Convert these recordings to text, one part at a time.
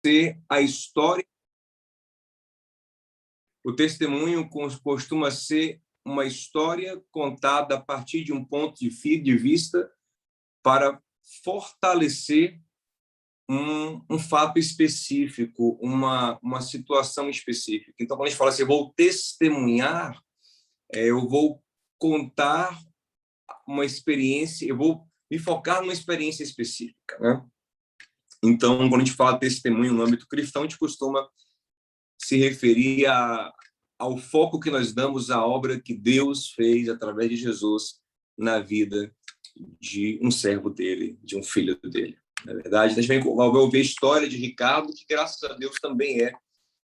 ser a história. O testemunho costuma ser uma história contada a partir de um ponto de vista para fortalecer um fato específico, uma situação específica. Então, quando a gente fala assim, eu vou testemunhar, eu vou contar uma experiência, eu vou me focar numa experiência específica, né? Então, quando a gente fala testemunho no âmbito cristão, a gente costuma se referir ao foco que nós damos à obra que Deus fez através de Jesus na vida de um servo dele, de um filho dele. Na verdade, a gente vai ouvir a história de Ricardo, que, graças a Deus, também é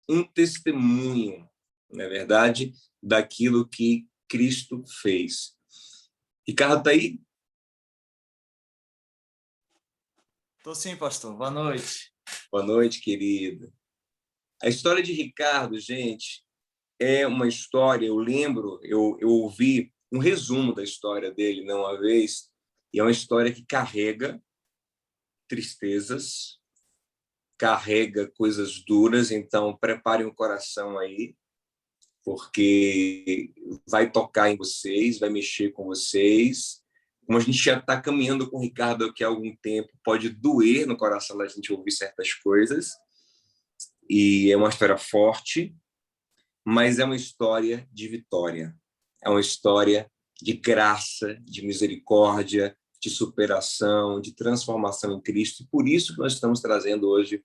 um testemunho, na verdade, daquilo que Cristo fez. Ricardo, está aí? Estou sim, pastor. Boa noite. Boa noite, querido. A história de Ricardo, gente, é uma história, eu lembro, eu ouvi um resumo da história dele não uma vez, e é uma história que carrega tristezas, carrega coisas duras, então preparem o coração aí, porque vai tocar em vocês, vai mexer com vocês. Como a gente já está caminhando com o Ricardo aqui há algum tempo, pode doer no coração da gente ouvir certas coisas, e é uma história forte, mas é uma história de vitória, é uma história de graça, de misericórdia, de superação, de transformação em Cristo. E por isso que nós estamos trazendo hoje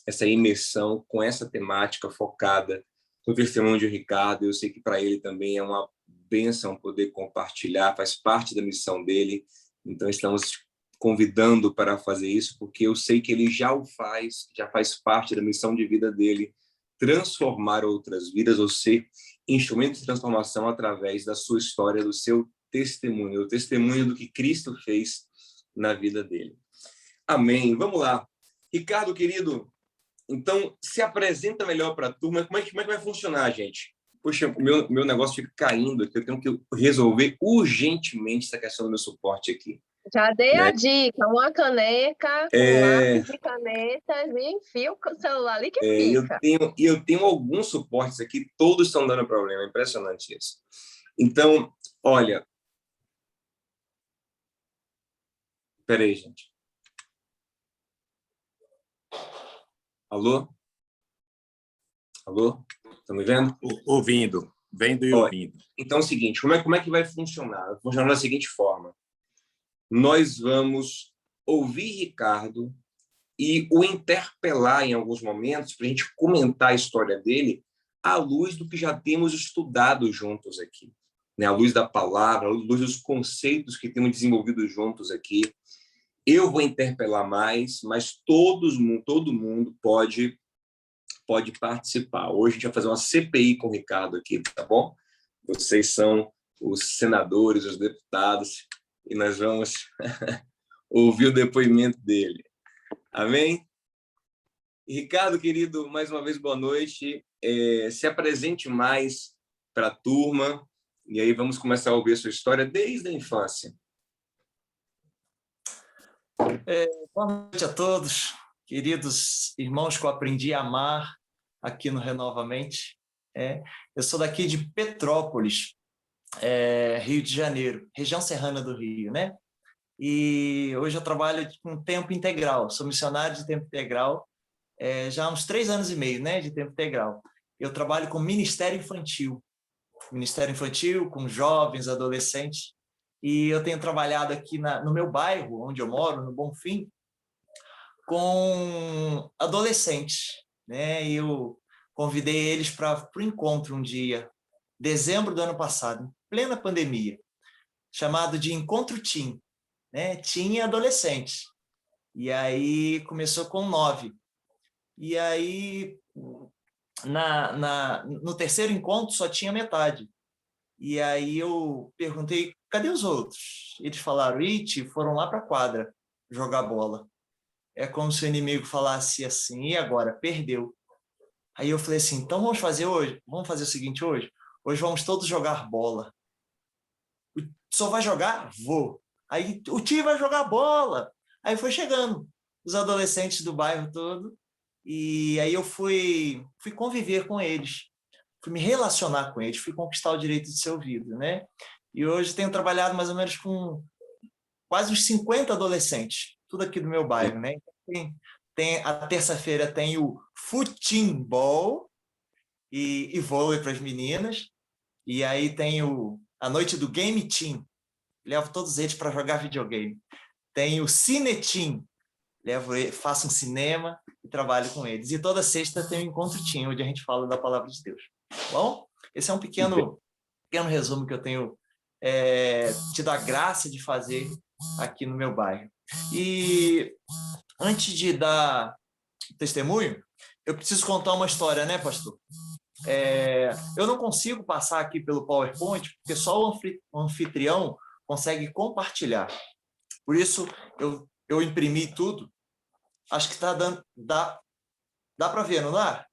essa imersão com essa temática focada no testemunho de Ricardo. Eu sei que para ele também é uma bênção poder compartilhar, faz parte da missão dele. Então, estamos convidando para fazer isso, porque eu sei que ele já o faz, já faz parte da missão de vida dele, transformar outras vidas, ou ser instrumento de transformação através da sua história, do seu testemunho, o testemunho do que Cristo fez na vida dele. Amém. Vamos lá. Ricardo, querido, então, se apresenta melhor para a turma. Como é que vai funcionar, gente? Poxa, o meu negócio fica caindo aqui, eu tenho que resolver urgentemente essa questão do meu suporte aqui. Já dei né? a dica, uma caneca com lápis e canetas e enfia o celular ali que fica. Eu tenho alguns suportes aqui, todos estão dando problema, é impressionante isso. Então, olha... Espera aí, gente. Alô? Alô? Estão me vendo? Ouvindo, vendo e ouvindo. Então é o seguinte, como é que vai funcionar? Vai funcionar da seguinte forma. Nós vamos ouvir Ricardo e o interpelar em alguns momentos para a gente comentar a história dele à luz do que já temos estudado juntos aqui, né? À luz da palavra, à luz dos conceitos que temos desenvolvido juntos aqui. Eu vou interpelar mais, mas todo mundo pode participar. Hoje a gente vai fazer uma CPI com o Ricardo aqui, tá bom? Vocês são os senadores, os deputados, e nós vamos ouvir o depoimento dele. Amém? E, Ricardo, querido, mais uma vez, boa noite. Se apresente mais para a turma, e aí vamos começar a ouvir a sua história desde a infância. Boa noite a todos, queridos irmãos que eu aprendi a amar aqui no Renovamente. Eu sou daqui de Petrópolis, Rio de Janeiro, região serrana do Rio, né? E hoje eu trabalho com tempo integral, sou missionário de tempo integral, já há uns 3 anos e meio, né, de tempo integral. Eu trabalho com Ministério Infantil, com jovens, adolescentes, e eu tenho trabalhado aqui no meu bairro, onde eu moro, no Bonfim, com adolescentes, né? Eu convidei eles para o encontro um dia, dezembro do ano passado, em plena pandemia, chamado de Encontro Teen, né? Teen e adolescentes. E aí começou com 9. E aí, no terceiro encontro, só tinha metade. E aí eu perguntei, cadê os outros? Eles falaram, foram lá para a quadra jogar bola. É como se o inimigo falasse assim, e agora? Perdeu. Aí eu falei assim, então vamos fazer o seguinte hoje? Hoje vamos todos jogar bola. Só vai jogar? Vou. Aí o time vai jogar bola. Aí foi chegando os adolescentes do bairro todo, e aí eu fui conviver com eles, fui me relacionar com eles, fui conquistar o direito de ser ouvido, né? E hoje tenho trabalhado mais ou menos com quase uns 50 adolescentes, tudo aqui do meu bairro, né? A terça-feira tem o futebol e vôlei para as meninas, e aí tem a noite do Game Team, levo todos eles para jogar videogame. Tem o Cine Team, faço um cinema e trabalho com eles. E toda sexta tem um encontro team, onde a gente fala da palavra de Deus. Bom, esse é um pequeno resumo que eu tenho tido a graça de fazer aqui no meu bairro. E antes de dar testemunho, eu preciso contar uma história, né, pastor? Eu não consigo passar aqui pelo PowerPoint, porque só o anfitrião consegue compartilhar. Por isso, eu imprimi tudo. Acho que está dando... Dá para ver, não dá?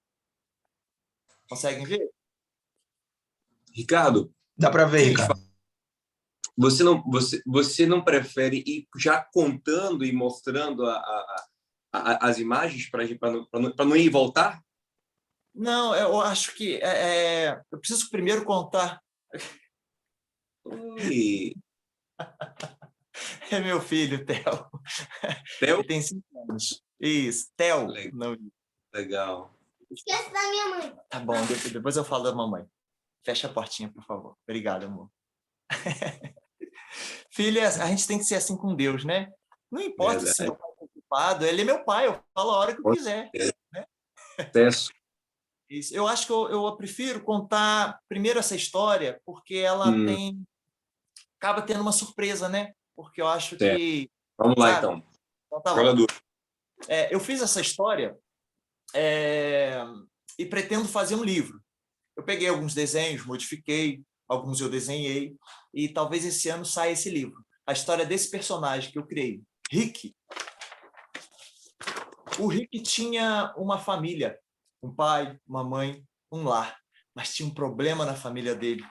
Conseguem ver? Ricardo, dá para ver, Ricardo. Você não prefere ir já contando e mostrando as imagens para não ir e voltar? Não, eu acho que eu preciso primeiro contar. Ui. É meu filho, Theo. Theo? Ele tem 5 anos. Isso, Theo. Legal. Esquece da minha mãe. Tá bom, depois eu falo da mamãe. Fecha a portinha, por favor. Obrigado, amor. Filho, a gente tem que ser assim com Deus, né? Não importa se meu pai é ocupado, ele é meu pai, eu falo a hora que eu quiser. Né? Isso. Eu acho que eu prefiro contar primeiro essa história, porque ela acaba tendo uma surpresa, né? Porque eu acho que... Vamos lá, então. Tá bom. Eu fiz essa história e pretendo fazer um livro. Eu peguei alguns desenhos, modifiquei, alguns eu desenhei, e talvez esse ano saia esse livro. A história desse personagem que eu criei, Rick. O Rick tinha uma família, um pai, uma mãe, um lar, mas tinha um problema na família dele.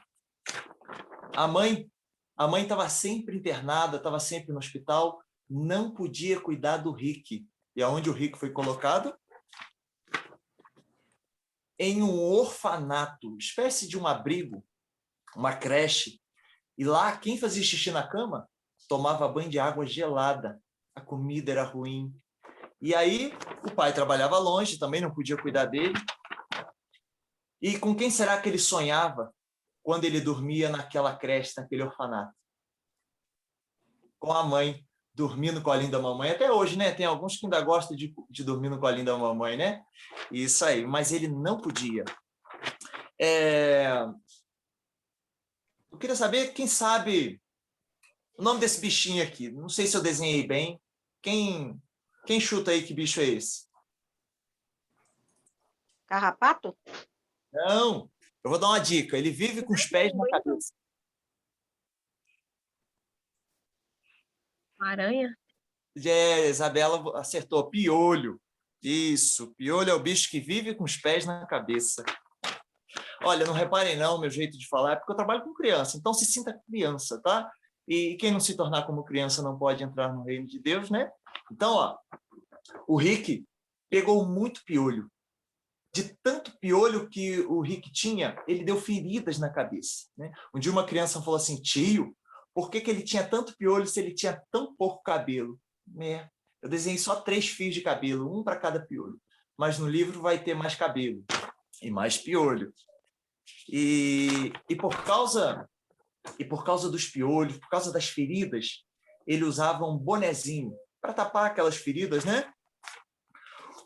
A mãe estava sempre internada, estava sempre no hospital, não podia cuidar do Rick. E aonde o Rick foi colocado? Em um orfanato, espécie de um abrigo, uma creche. E lá, quem fazia xixi na cama tomava banho de água gelada. A comida era ruim. E aí, o pai trabalhava longe, também não podia cuidar dele. E com quem será que ele sonhava quando ele dormia naquela creche, naquele orfanato? Com a mãe, dormir no colinho da mamãe. Até hoje, né? Tem alguns que ainda gostam de dormir no colinho da mamãe, né? Isso aí. Mas ele não podia. Eu queria saber, quem sabe, o nome desse bichinho aqui. Não sei se eu desenhei bem. Quem chuta aí que bicho é esse? Carrapato? Não. Eu vou dar uma dica. Ele vive com os pés na cabeça. Aranha? Isabela acertou. Piolho. Isso. Piolho é o bicho que vive com os pés na cabeça. Olha, não reparem não, meu jeito de falar é porque eu trabalho com criança. Então, se sinta criança, tá? E quem não se tornar como criança não pode entrar no reino de Deus, né? Então, ó, o Rick pegou muito piolho. De tanto piolho que o Rick tinha, ele deu feridas na cabeça. Né? Um dia uma criança falou assim, tio, por que ele tinha tanto piolho se ele tinha tão pouco cabelo? Eu desenhei só 3 fios de cabelo, um para cada piolho. Mas no livro vai ter mais cabelo e mais piolho. E por causa dos piolhos, por causa das feridas, ele usava um bonezinho para tapar aquelas feridas, né?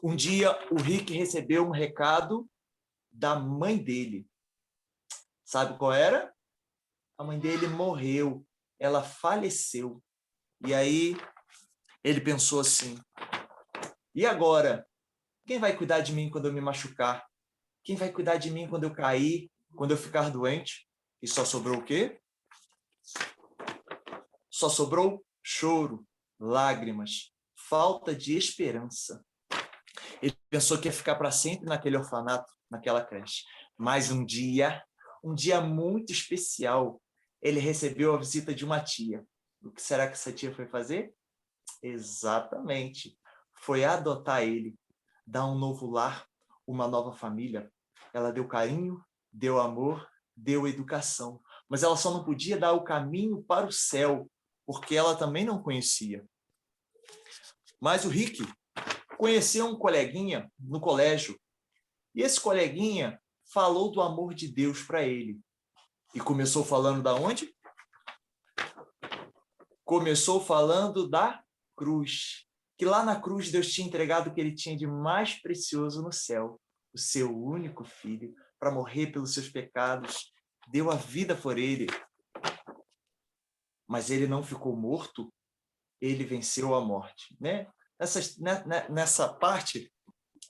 Um dia, o Rick recebeu um recado da mãe dele. Sabe qual era? A mãe dele morreu. Ela faleceu. E aí, ele pensou assim, e agora? Quem vai cuidar de mim quando eu me machucar? Quem vai cuidar de mim quando eu cair? Quando eu ficar doente? E só sobrou o quê? Só sobrou choro, lágrimas, falta de esperança. Ele pensou que ia ficar para sempre naquele orfanato, naquela creche. Mas um dia muito especial, ele recebeu a visita de uma tia. O que será que essa tia foi fazer? Exatamente. foi adotar ele, dar um novo lar, uma nova família. Ela deu carinho, deu amor, deu educação. Mas ela só não podia dar o caminho para o céu, porque ela também não conhecia. Mas o Rick conheceu um coleguinha no colégio, e esse coleguinha falou do amor de Deus para ele. E começou falando da onde? Começou falando da cruz. Que lá na cruz Deus tinha entregado o que ele tinha de mais precioso no céu, o seu único filho, para morrer pelos seus pecados. Deu a vida por ele. Mas ele não ficou morto, ele venceu a morte, né? Nessa parte,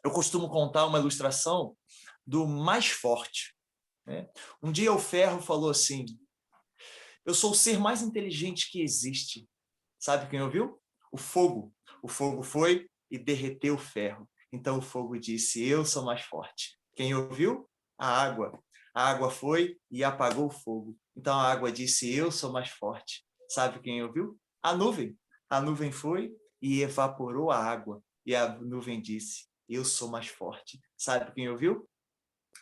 eu costumo contar uma ilustração do mais forte, né? Um dia o ferro falou assim: eu sou o ser mais inteligente que existe. Sabe quem ouviu? O fogo. O fogo foi e derreteu o ferro. Então o fogo disse: eu sou mais forte. Quem ouviu? A água. A água foi e apagou o fogo. Então a água disse: eu sou mais forte. Sabe quem ouviu? A nuvem. A nuvem foi e evaporou a água. E a nuvem disse: eu sou mais forte. Sabe quem ouviu?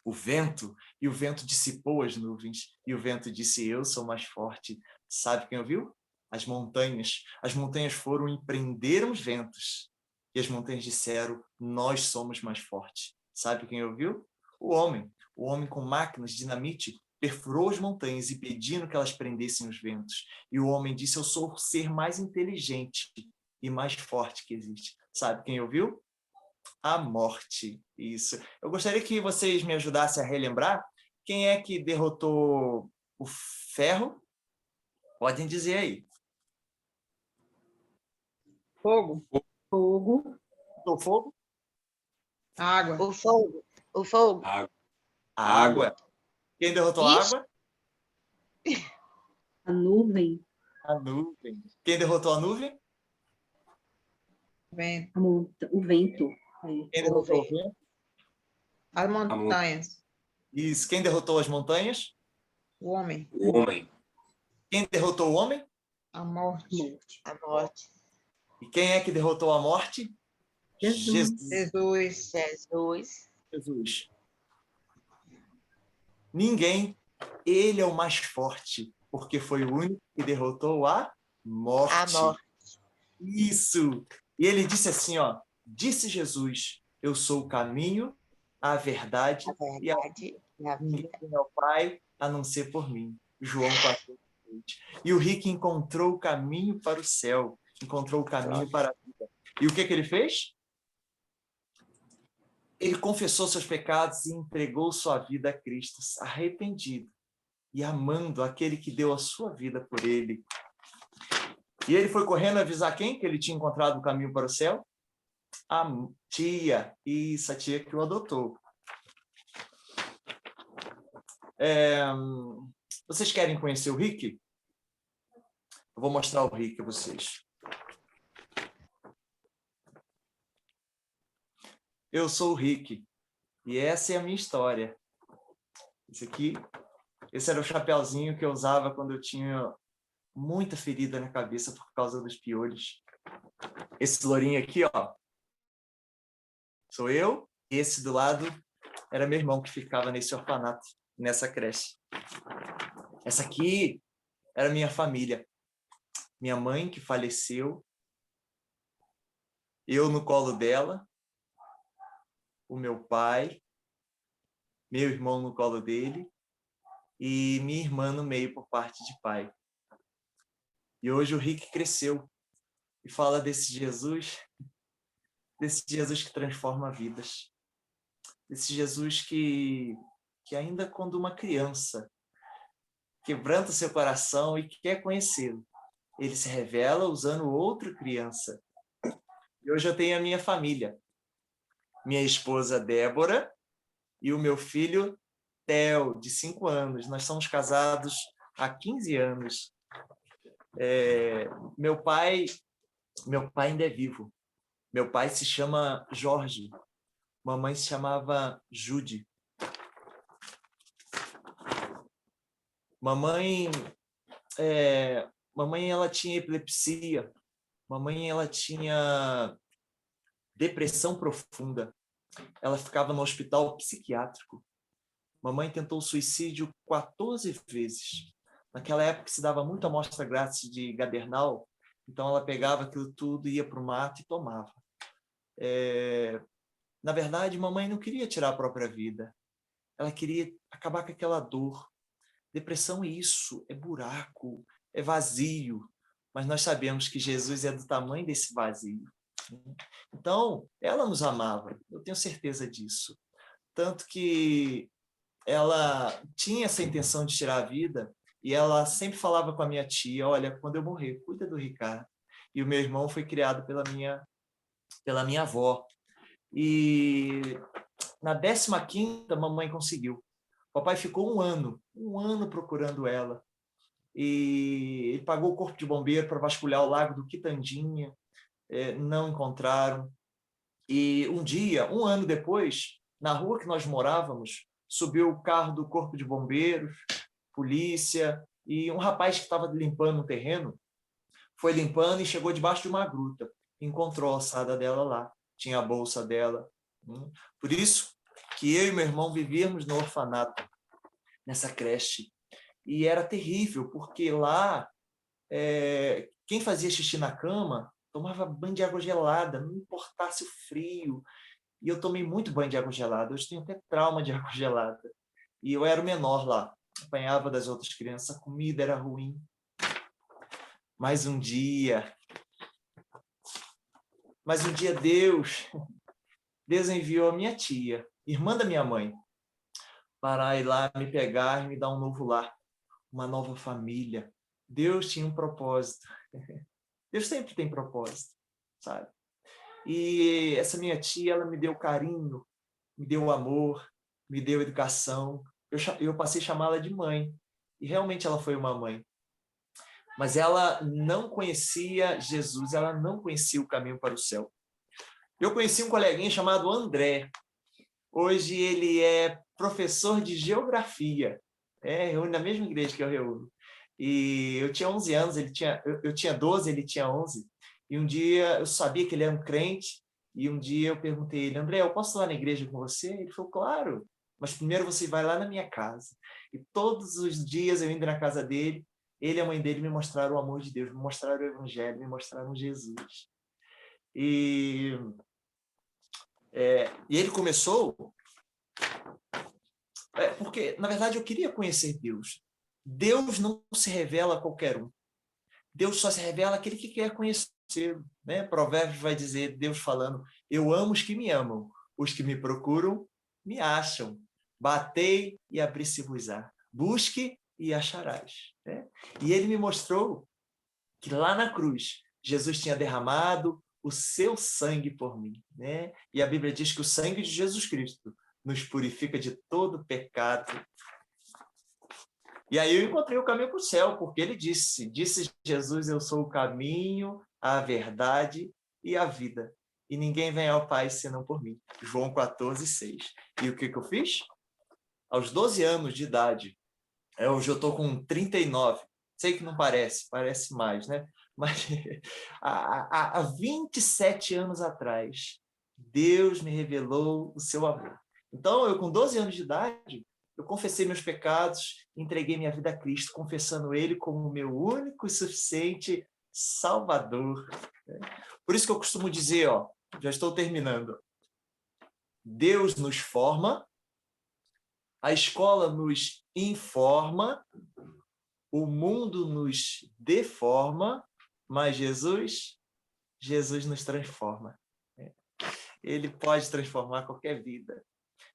O vento. E o vento dissipou as nuvens. E o vento disse: eu sou mais forte. Sabe quem ouviu? As montanhas. As montanhas foram e prenderam os ventos. E as montanhas disseram: nós somos mais fortes. Sabe quem ouviu? O homem. O homem com máquinas, dinamite, perfurou as montanhas e pedindo que elas prendessem os ventos. E o homem disse: eu sou o ser mais inteligente e mais forte que existe. Sabe quem ouviu? A morte. Isso. Eu gostaria que vocês me ajudassem a relembrar quem é que derrotou o ferro. Podem dizer aí. Fogo. Fogo. O fogo? Água. O fogo. O fogo. Água. A água. Quem derrotou a Ixi. água? A nuvem. A nuvem. Quem derrotou a nuvem? Vento. O vento. Quem derrotou o vento? As montanhas. Isso. Quem derrotou as montanhas? O homem. O homem. Quem derrotou o homem? A morte. A morte. E quem é que derrotou a morte? Jesus. Jesus. Jesus. Jesus. Ninguém. Ele é o mais forte, porque foi o único que derrotou a morte. A morte. Isso. E ele disse assim, ó: disse Jesus: eu sou o caminho, a verdade, A verdade e a ninguém vida. tem ao Pai a não ser por mim. João 14. E o Rick encontrou o caminho para o céu, encontrou o caminho para a vida. E o que ele fez? Ele confessou seus pecados e entregou sua vida a Cristo, arrependido e amando aquele que deu a sua vida por ele. E ele foi correndo avisar quem? Que ele tinha encontrado o caminho para o céu? A tia. Isso, a tia que o adotou. Vocês querem conhecer o Rick? Eu vou mostrar o Rick a vocês. Eu sou o Rick. E essa é a minha história. Esse era o chapeuzinho que eu usava quando eu tinha muita ferida na cabeça por causa dos piolhos. Esse lourinho aqui, ó, sou eu. Esse do lado era meu irmão que ficava nesse orfanato, nessa creche. Essa aqui era minha família. Minha mãe que faleceu, eu no colo dela, o meu pai, meu irmão no colo dele e minha irmã no meio por parte de pai. E hoje o Rick cresceu e fala desse Jesus que transforma vidas, desse Jesus que ainda quando uma criança quebranta seu coração e quer conhecê-lo, ele se revela usando outra criança. E hoje eu tenho a minha família, minha esposa Débora e o meu filho Theo, de 5 anos. Nós somos casados há 15 anos. Meu pai ainda é vivo. Meu pai se chama Jorge. Mamãe se chamava Jude. Mamãe ela tinha epilepsia. Mamãe ela tinha depressão profunda. Ela ficava no hospital psiquiátrico. Mamãe tentou suicídio 14 vezes. Naquela época se dava muita amostra grátis de Gadernal, então ela pegava aquilo tudo, ia para o mato e tomava. Na verdade, mamãe não queria tirar a própria vida. Ela queria acabar com aquela dor. Depressão é isso, é buraco, é vazio. Mas nós sabemos que Jesus é do tamanho desse vazio. Então, ela nos amava, eu tenho certeza disso. Tanto que ela tinha essa intenção de tirar a vida e ela sempre falava com a minha tia, olha, quando eu morrer, cuida do Ricardo. E o meu irmão foi criado pela minha avó. E na 15ª, mamãe conseguiu. Papai ficou um ano procurando ela. E ele pagou o corpo de bombeiro para vasculhar o lago do Quitandinha. Não encontraram. E um dia, um ano depois, na rua que nós morávamos, subiu o carro do corpo de bombeiros, polícia, e um rapaz que estava limpando o terreno foi limpando e chegou debaixo de uma gruta. Encontrou a ossada dela lá. Tinha a bolsa dela. Por isso que eu e meu irmão vivíamos no orfanato, nessa creche. E era terrível, porque lá, quem fazia xixi na cama tomava banho de água gelada, não importasse o frio. E eu tomei muito banho de água gelada. Hoje tenho até trauma de água gelada. E eu era o menor lá. Apanhava das outras crianças. A comida era ruim. Mas um dia Deus enviou a minha tia, irmã da minha mãe, para ir lá me pegar e me dar um novo lar, uma nova família. Deus tinha um propósito. Deus sempre tem propósito, sabe? E essa minha tia, ela me deu carinho, me deu amor, me deu educação. Eu passei a chamá-la de mãe. E realmente ela foi uma mãe. Mas ela não conhecia Jesus, ela não conhecia o caminho para o céu. Eu conheci um coleguinha chamado André. Hoje ele é professor de geografia. Reúne na mesma igreja que eu reúno. E eu tinha 11 anos, eu tinha 12, ele tinha 11. E um dia eu sabia que ele era um crente, e um dia eu perguntei a ele, André, eu posso ir lá na igreja com você? Ele falou, claro, mas primeiro você vai lá na minha casa. E todos os dias eu indo na casa dele, ele e a mãe dele me mostraram o amor de Deus, me mostraram o evangelho, me mostraram Jesus. E ele começou porque, na verdade, eu queria conhecer Deus. Deus não se revela a qualquer um. Deus só se revela àquele que quer conhecê-lo. Né? Provérbios vai dizer, Deus falando, eu amo os que me amam, os que me procuram me acham. Batei e abri-se-vos-á. Busque e acharás. Né? E ele me mostrou que lá na cruz, Jesus tinha derramado o seu sangue por mim. Né? E a Bíblia diz que o sangue de Jesus Cristo nos purifica de todo pecado. E aí eu encontrei o caminho para o céu, porque ele disse Jesus, eu sou o caminho, a verdade e a vida. E ninguém vem ao Pai senão por mim. João 14:6. E o que eu fiz? Aos 12 anos de idade, hoje eu estou com 39, sei que não parece mais, né? Mas há 27 anos atrás, Deus me revelou o seu amor. Então, eu com 12 anos de idade, eu confessei meus pecados, entreguei minha vida a Cristo, confessando Ele como o meu único e suficiente Salvador. Por isso que eu costumo dizer, já estou terminando, Deus nos forma, a escola nos informa, o mundo nos deforma, mas Jesus nos transforma. Ele pode transformar qualquer vida.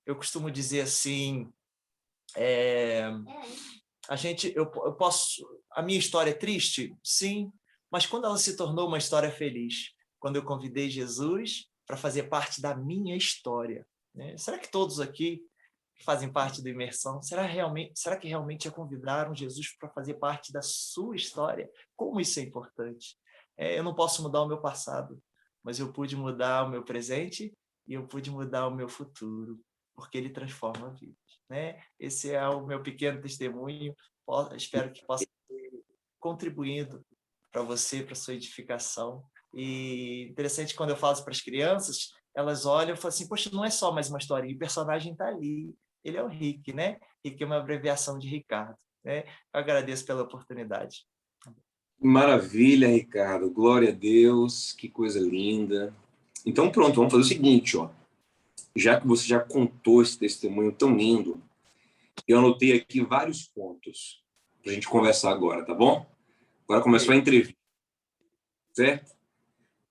Eu costumo dizer assim, a minha história é triste? Sim, mas quando ela se tornou uma história feliz? Quando eu convidei Jesus para fazer parte da minha história. Né? Será que todos aqui fazem parte da imersão? Será que realmente já convidaram Jesus para fazer parte da sua história? Como isso é importante? Eu não posso mudar o meu passado, mas eu pude mudar o meu presente e eu pude mudar o meu futuro, porque ele transforma a vida. Né? Esse é o meu pequeno testemunho. Espero que possa ter contribuído para você, para sua edificação. E interessante, quando eu falo isso para as crianças, elas olham e falam assim, poxa, não é só mais uma história, o personagem está ali, ele é o Rick, né? Rick é uma abreviação de Ricardo, né? Eu agradeço pela oportunidade. Maravilha, Ricardo. Glória a Deus, que coisa linda. Então, pronto, vamos fazer o seguinte, ó. Já que você já contou esse testemunho tão lindo, eu anotei aqui vários pontos para a gente conversar agora, tá bom? Agora começou a entrevista, certo?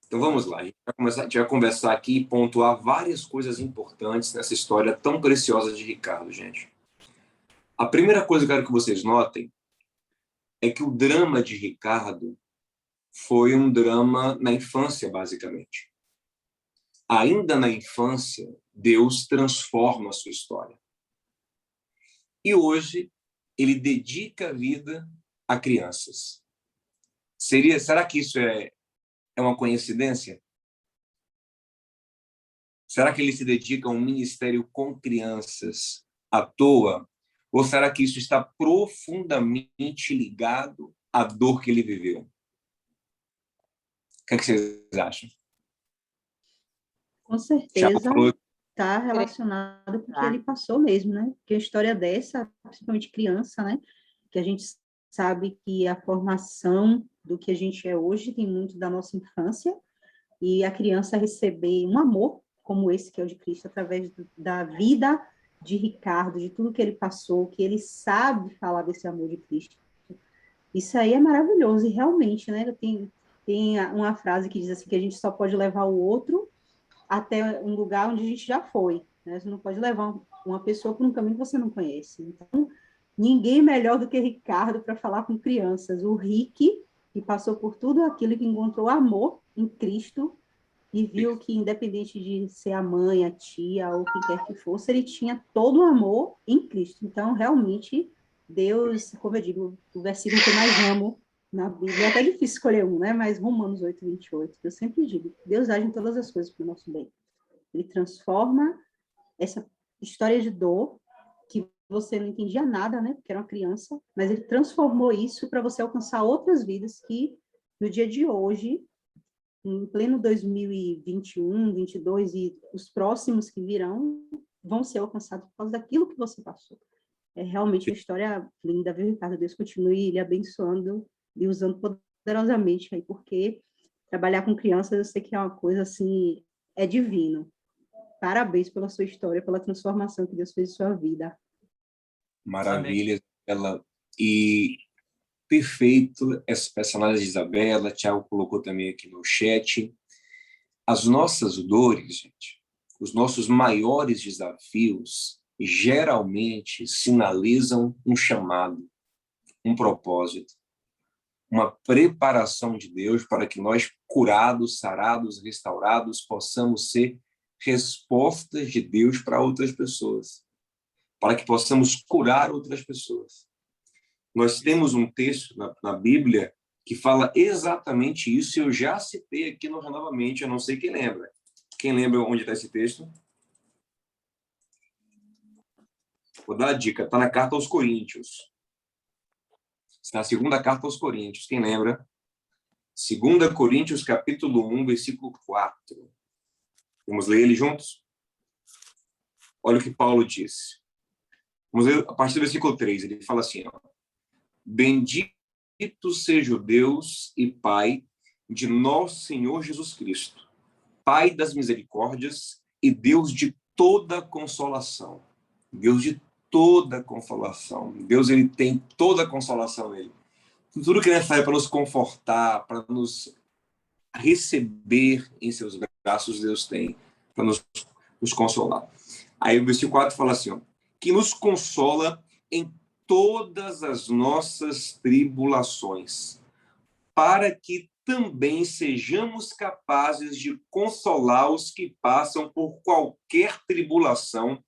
Então vamos lá, a gente vai conversar aqui e pontuar várias coisas importantes nessa história tão preciosa de Ricardo, gente. A primeira coisa que eu quero que vocês notem é que o drama de Ricardo foi um drama na infância, basicamente. Ainda na infância, Deus transforma a sua história. E hoje, ele dedica a vida a crianças. Será que isso é uma coincidência? Será que ele se dedica a um ministério com crianças à toa? Ou será que isso está profundamente ligado à dor que ele viveu? O que vocês acham? Com certeza está relacionado porque ele passou mesmo, né? Porque a história dessa, principalmente criança, né? Que a gente sabe que a formação do que a gente é hoje tem muito da nossa infância, e a criança receber um amor como esse que é o de Cristo, através da vida de Ricardo, de tudo que ele passou, que ele sabe falar desse amor de Cristo. Isso aí é maravilhoso, e realmente, né? Tem uma frase que diz assim, que a gente só pode levar o outro até um lugar onde a gente já foi, né? Você não pode levar uma pessoa por um caminho que você não conhece. Então, ninguém melhor do que Ricardo para falar com crianças. O Rick, que passou por tudo aquilo, que encontrou amor em Cristo e viu que, independente de ser a mãe, a tia ou quem quer que fosse, ele tinha todo o amor em Cristo. Então, realmente, Deus, como eu digo, o versículo que eu mais amo na Bíblia, é até difícil escolher um, né? Mas Romanos 8:28, eu sempre digo, Deus age em todas as coisas para o nosso bem. Ele transforma essa história de dor, que você não entendia nada, né? Porque era uma criança, mas ele transformou isso para você alcançar outras vidas que, no dia de hoje, em pleno 2021, 22 e os próximos que virão, vão ser alcançados por causa daquilo que você passou. É realmente uma história linda, viu, Ricardo? Deus continue lhe abençoando e usando poderosamente aí, porque trabalhar com crianças eu sei que é uma coisa assim, é divino. Parabéns pela sua história, pela transformação que Deus fez em sua vida. Maravilha. E perfeito essa análise de Isabela, Thiago colocou também aqui no chat. As nossas dores, gente, os nossos maiores desafios, geralmente sinalizam um chamado, um propósito, uma preparação de Deus para que nós, curados, sarados, restaurados, possamos ser respostas de Deus para outras pessoas, para que possamos curar outras pessoas. Nós temos um texto na Bíblia que fala exatamente isso, e eu já citei aqui no Renovamente, eu não sei quem lembra. Quem lembra onde está esse texto? Vou dar a dica, está na carta aos Coríntios. Está na segunda carta aos Coríntios, quem lembra? 2 Coríntios, capítulo 1, versículo 4. Vamos ler ele juntos? Olha o que Paulo disse. Vamos ler a partir do versículo 3, ele fala assim, ó, bendito seja o Deus e Pai de nosso Senhor Jesus Cristo, Pai das misericórdias e Deus de toda consolação. Deus de toda consolação. Deus, ele tem toda a consolação nele. Tudo que é necessário para nos confortar, para nos receber em seus braços, Deus tem para nos consolar. Aí o versículo 4 fala assim, ó, que nos consola em todas as nossas tribulações, para que também sejamos capazes de consolar os que passam por qualquer tribulação,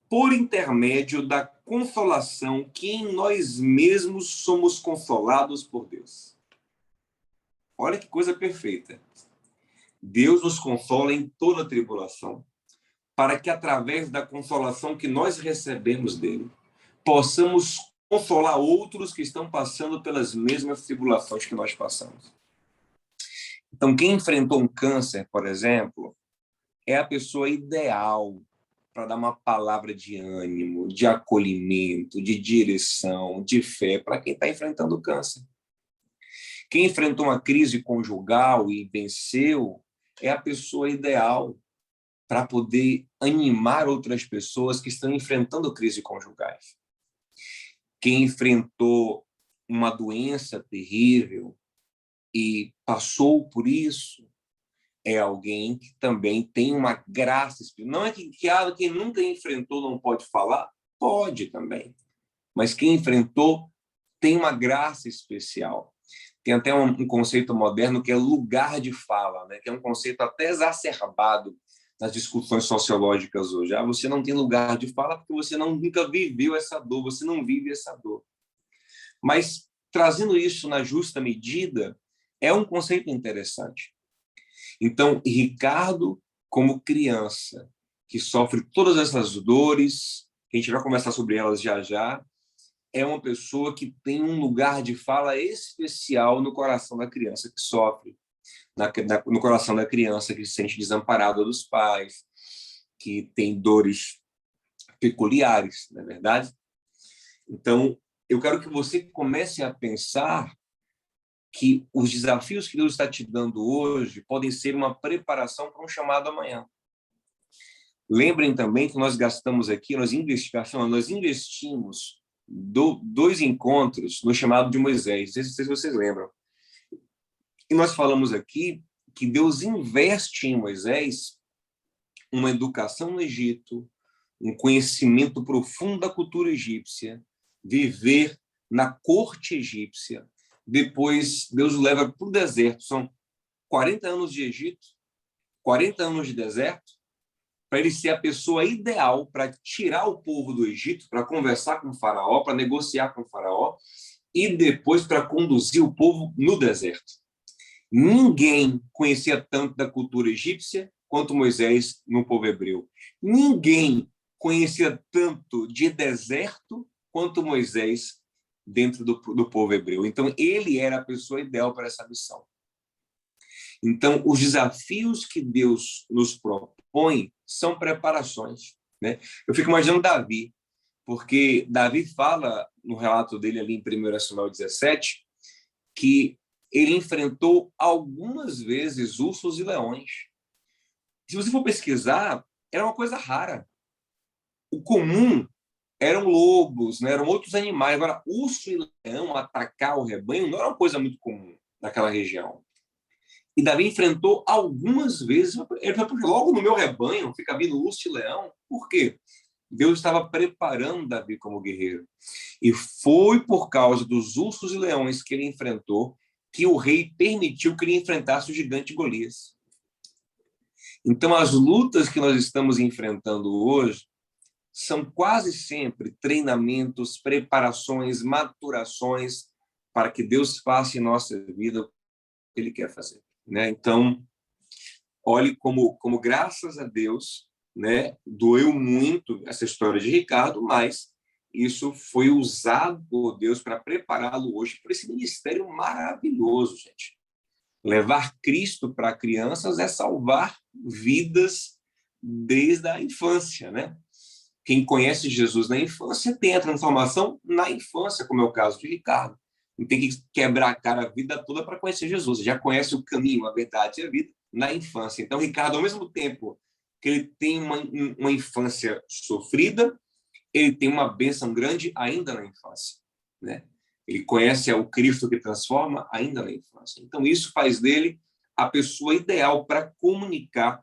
por intermédio da consolação que em nós mesmos somos consolados por Deus. Olha que coisa perfeita. Deus nos consola em toda tribulação, para que através da consolação que nós recebemos dele, possamos consolar outros que estão passando pelas mesmas tribulações que nós passamos. Então, quem enfrentou um câncer, por exemplo, é a pessoa ideal para dar uma palavra de ânimo, de acolhimento, de direção, de fé para quem está enfrentando o câncer. Quem enfrentou uma crise conjugal e venceu é a pessoa ideal para poder animar outras pessoas que estão enfrentando crise conjugais. Quem enfrentou uma doença terrível e passou por isso é alguém que também tem uma graça espiritual. Não é que quem nunca enfrentou não pode falar? Pode também. Mas quem enfrentou tem uma graça especial. Tem até um conceito moderno que é lugar de fala, né? Que é um conceito até exacerbado nas discussões sociológicas hoje. Você não tem lugar de fala porque você nunca viveu essa dor, você não vive essa dor. Mas, trazendo isso na justa medida, é um conceito interessante. Então, Ricardo, como criança, que sofre todas essas dores, que a gente vai conversar sobre elas já já, é uma pessoa que tem um lugar de fala especial no coração da criança que sofre, no coração da criança que se sente desamparada dos pais, que tem dores peculiares, não é verdade? Então, eu quero que você comece a pensar que os desafios que Deus está te dando hoje podem ser uma preparação para um chamado amanhã. Lembrem também que nós gastamos aqui, nós investimos 2 encontros no chamado de Moisés. Não sei se vocês lembram. E nós falamos aqui que Deus investe em Moisés uma educação no Egito, um conhecimento profundo da cultura egípcia, viver na corte egípcia. Depois, Deus o leva para o deserto. São 40 anos de Egito, 40 anos de deserto, para ele ser a pessoa ideal para tirar o povo do Egito, para conversar com o faraó, para negociar com o faraó, e depois para conduzir o povo no deserto. Ninguém conhecia tanto da cultura egípcia quanto Moisés no povo hebreu. Ninguém conhecia tanto de deserto quanto Moisés dentro do povo hebreu. Então, ele era a pessoa ideal para essa missão. Então, os desafios que Deus nos propõe são preparações, né? Eu fico imaginando Davi, porque Davi fala no relato dele ali em 1 Samuel 17, que ele enfrentou algumas vezes ursos e leões. Se você for pesquisar, era uma coisa rara. O comum eram lobos, né? Eram outros animais. Agora, urso e leão atacar o rebanho não era uma coisa muito comum naquela região. E Davi enfrentou algumas vezes. Ele falou, logo no meu rebanho fica vindo urso e leão. Por quê? Deus estava preparando Davi como guerreiro. E foi por causa dos ursos e leões que ele enfrentou que o rei permitiu que ele enfrentasse o gigante Golias. Então, as lutas que nós estamos enfrentando hoje são quase sempre treinamentos, preparações, maturações para que Deus faça em nossa vida o que Ele quer fazer, né? Então, olhe como graças a Deus, né, doeu muito essa história de Ricardo, mas isso foi usado por Deus para prepará-lo hoje para esse ministério maravilhoso, gente. Levar Cristo para crianças é salvar vidas desde a infância, né? Quem conhece Jesus na infância tem a transformação na infância, como é o caso de Ricardo. Não tem que quebrar a cara a vida toda para conhecer Jesus. Já conhece o caminho, a verdade e a vida na infância. Então, Ricardo, ao mesmo tempo que ele tem uma infância sofrida, ele tem uma bênção grande ainda na infância, né? Ele conhece o Cristo que transforma ainda na infância. Então, isso faz dele a pessoa ideal para comunicar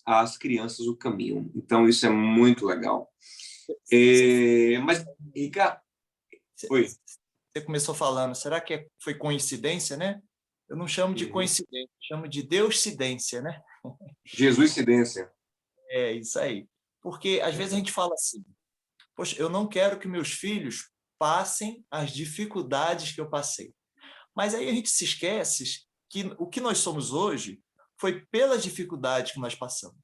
às crianças o caminho. Então, isso é muito legal. Mas, Ricardo... Oi. Você começou falando, será que foi coincidência, né? Eu não chamo de coincidência, chamo de Deuscidência, né? Jesuscidência. É isso aí. Porque, às vezes, a gente fala assim, poxa, eu não quero que meus filhos passem as dificuldades que eu passei. Mas aí a gente se esquece que o que nós somos hoje foi pelas dificuldades que nós passamos,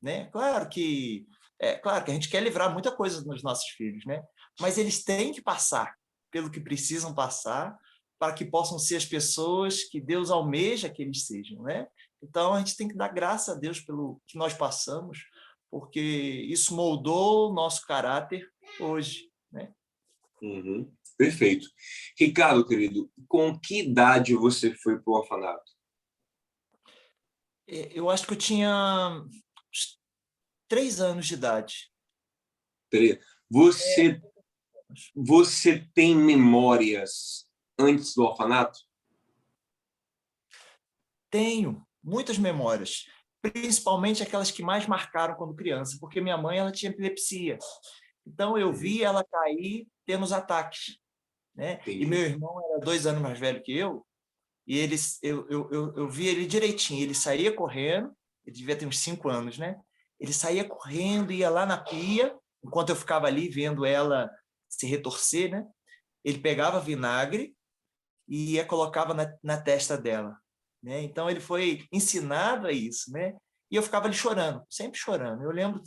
né? Claro que a gente quer livrar muita coisa dos nossos filhos, né? Mas eles têm que passar pelo que precisam passar para que possam ser as pessoas que Deus almeja que eles sejam, né? Então, a gente tem que dar graça a Deus pelo que nós passamos, porque isso moldou o nosso caráter hoje, né? Uhum. Perfeito. Ricardo, querido, com que idade você foi para o orfanato? Eu acho que eu tinha 3 anos de idade. Você, você tem memórias antes do orfanato? Tenho muitas memórias, principalmente aquelas que mais marcaram quando criança, porque minha mãe ela tinha epilepsia. Então, eu vi ela cair tendo os ataques, né? Entendi. E meu irmão era 2 anos mais velho que eu, e eu vi ele direitinho. Ele saía correndo, ele devia ter uns 5 anos, né? Ele saía correndo, ia lá na pia, enquanto eu ficava ali vendo ela se retorcer, né? Ele pegava vinagre e colocava na testa dela, né? Então, ele foi ensinado a isso, né? E eu ficava ali chorando, sempre chorando. Eu lembro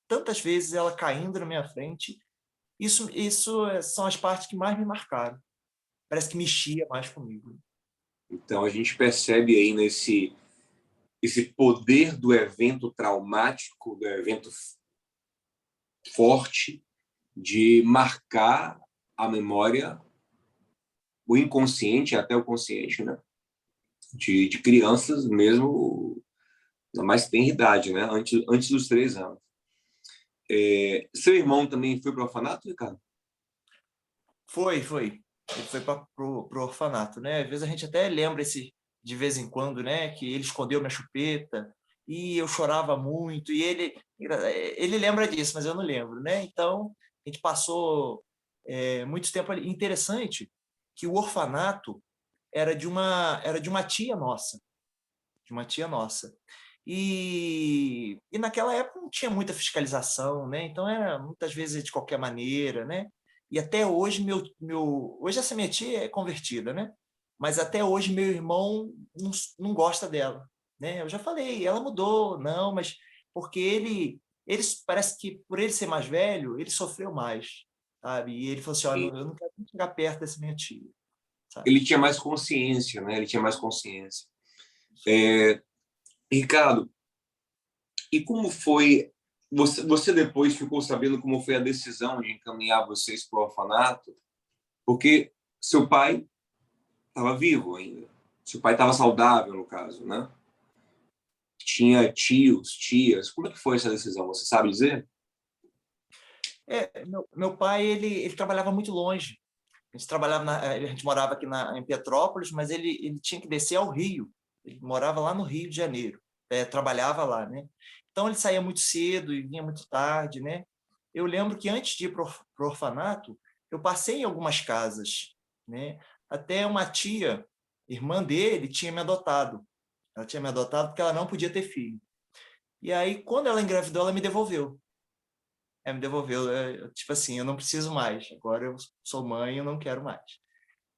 tantas vezes ela caindo na minha frente. Isso são as partes que mais me marcaram. Parece que mexia mais comigo. Então, a gente percebe aí esse poder do evento traumático, do evento forte, de marcar a memória, o inconsciente, até o consciente, né? De crianças mesmo, na mais tenra idade, né? Antes dos 3 anos. Seu irmão também foi para o orfanato, Ricardo? Foi. Ele foi para o orfanato, né? Às vezes a gente até lembra de vez em quando, né? Que ele escondeu minha chupeta e eu chorava muito. E ele lembra disso, mas eu não lembro, né? Então, a gente passou muito tempo ali. Interessante que o orfanato era de uma tia nossa. De uma tia nossa. E naquela época não tinha muita fiscalização, né? Então era muitas vezes de qualquer maneira, né? E até hoje hoje essa minha tia é convertida, né? Mas até hoje meu irmão não gosta dela, né? Eu já falei, ela mudou, não, mas porque ele parece que por ele ser mais velho, ele sofreu mais, sabe? E ele falou assim, ó, eu não quero nem chegar perto dessa minha tia, sabe? Ele tinha mais consciência, né? Ele tinha mais consciência. Ricardo, e como foi? Você depois ficou sabendo como foi a decisão de encaminhar vocês para o orfanato? Porque seu pai estava vivo ainda. Seu pai estava saudável, no caso, né? Tinha tios, tias. Como é que foi essa decisão? Você sabe dizer? Meu pai, ele trabalhava muito longe. A gente morava aqui em Petrópolis, mas ele tinha que descer ao Rio. Ele morava lá no Rio de Janeiro, trabalhava lá, né? Então ele saía muito cedo e vinha muito tarde, né? Eu lembro que antes de ir para o orfanato, eu passei em algumas casas, né? Até uma tia, irmã dele, tinha me adotado. Ela tinha me adotado porque ela não podia ter filho. E aí, quando ela engravidou, ela me devolveu. Me devolveu, tipo assim, eu não preciso mais, agora eu sou mãe, eu não quero mais.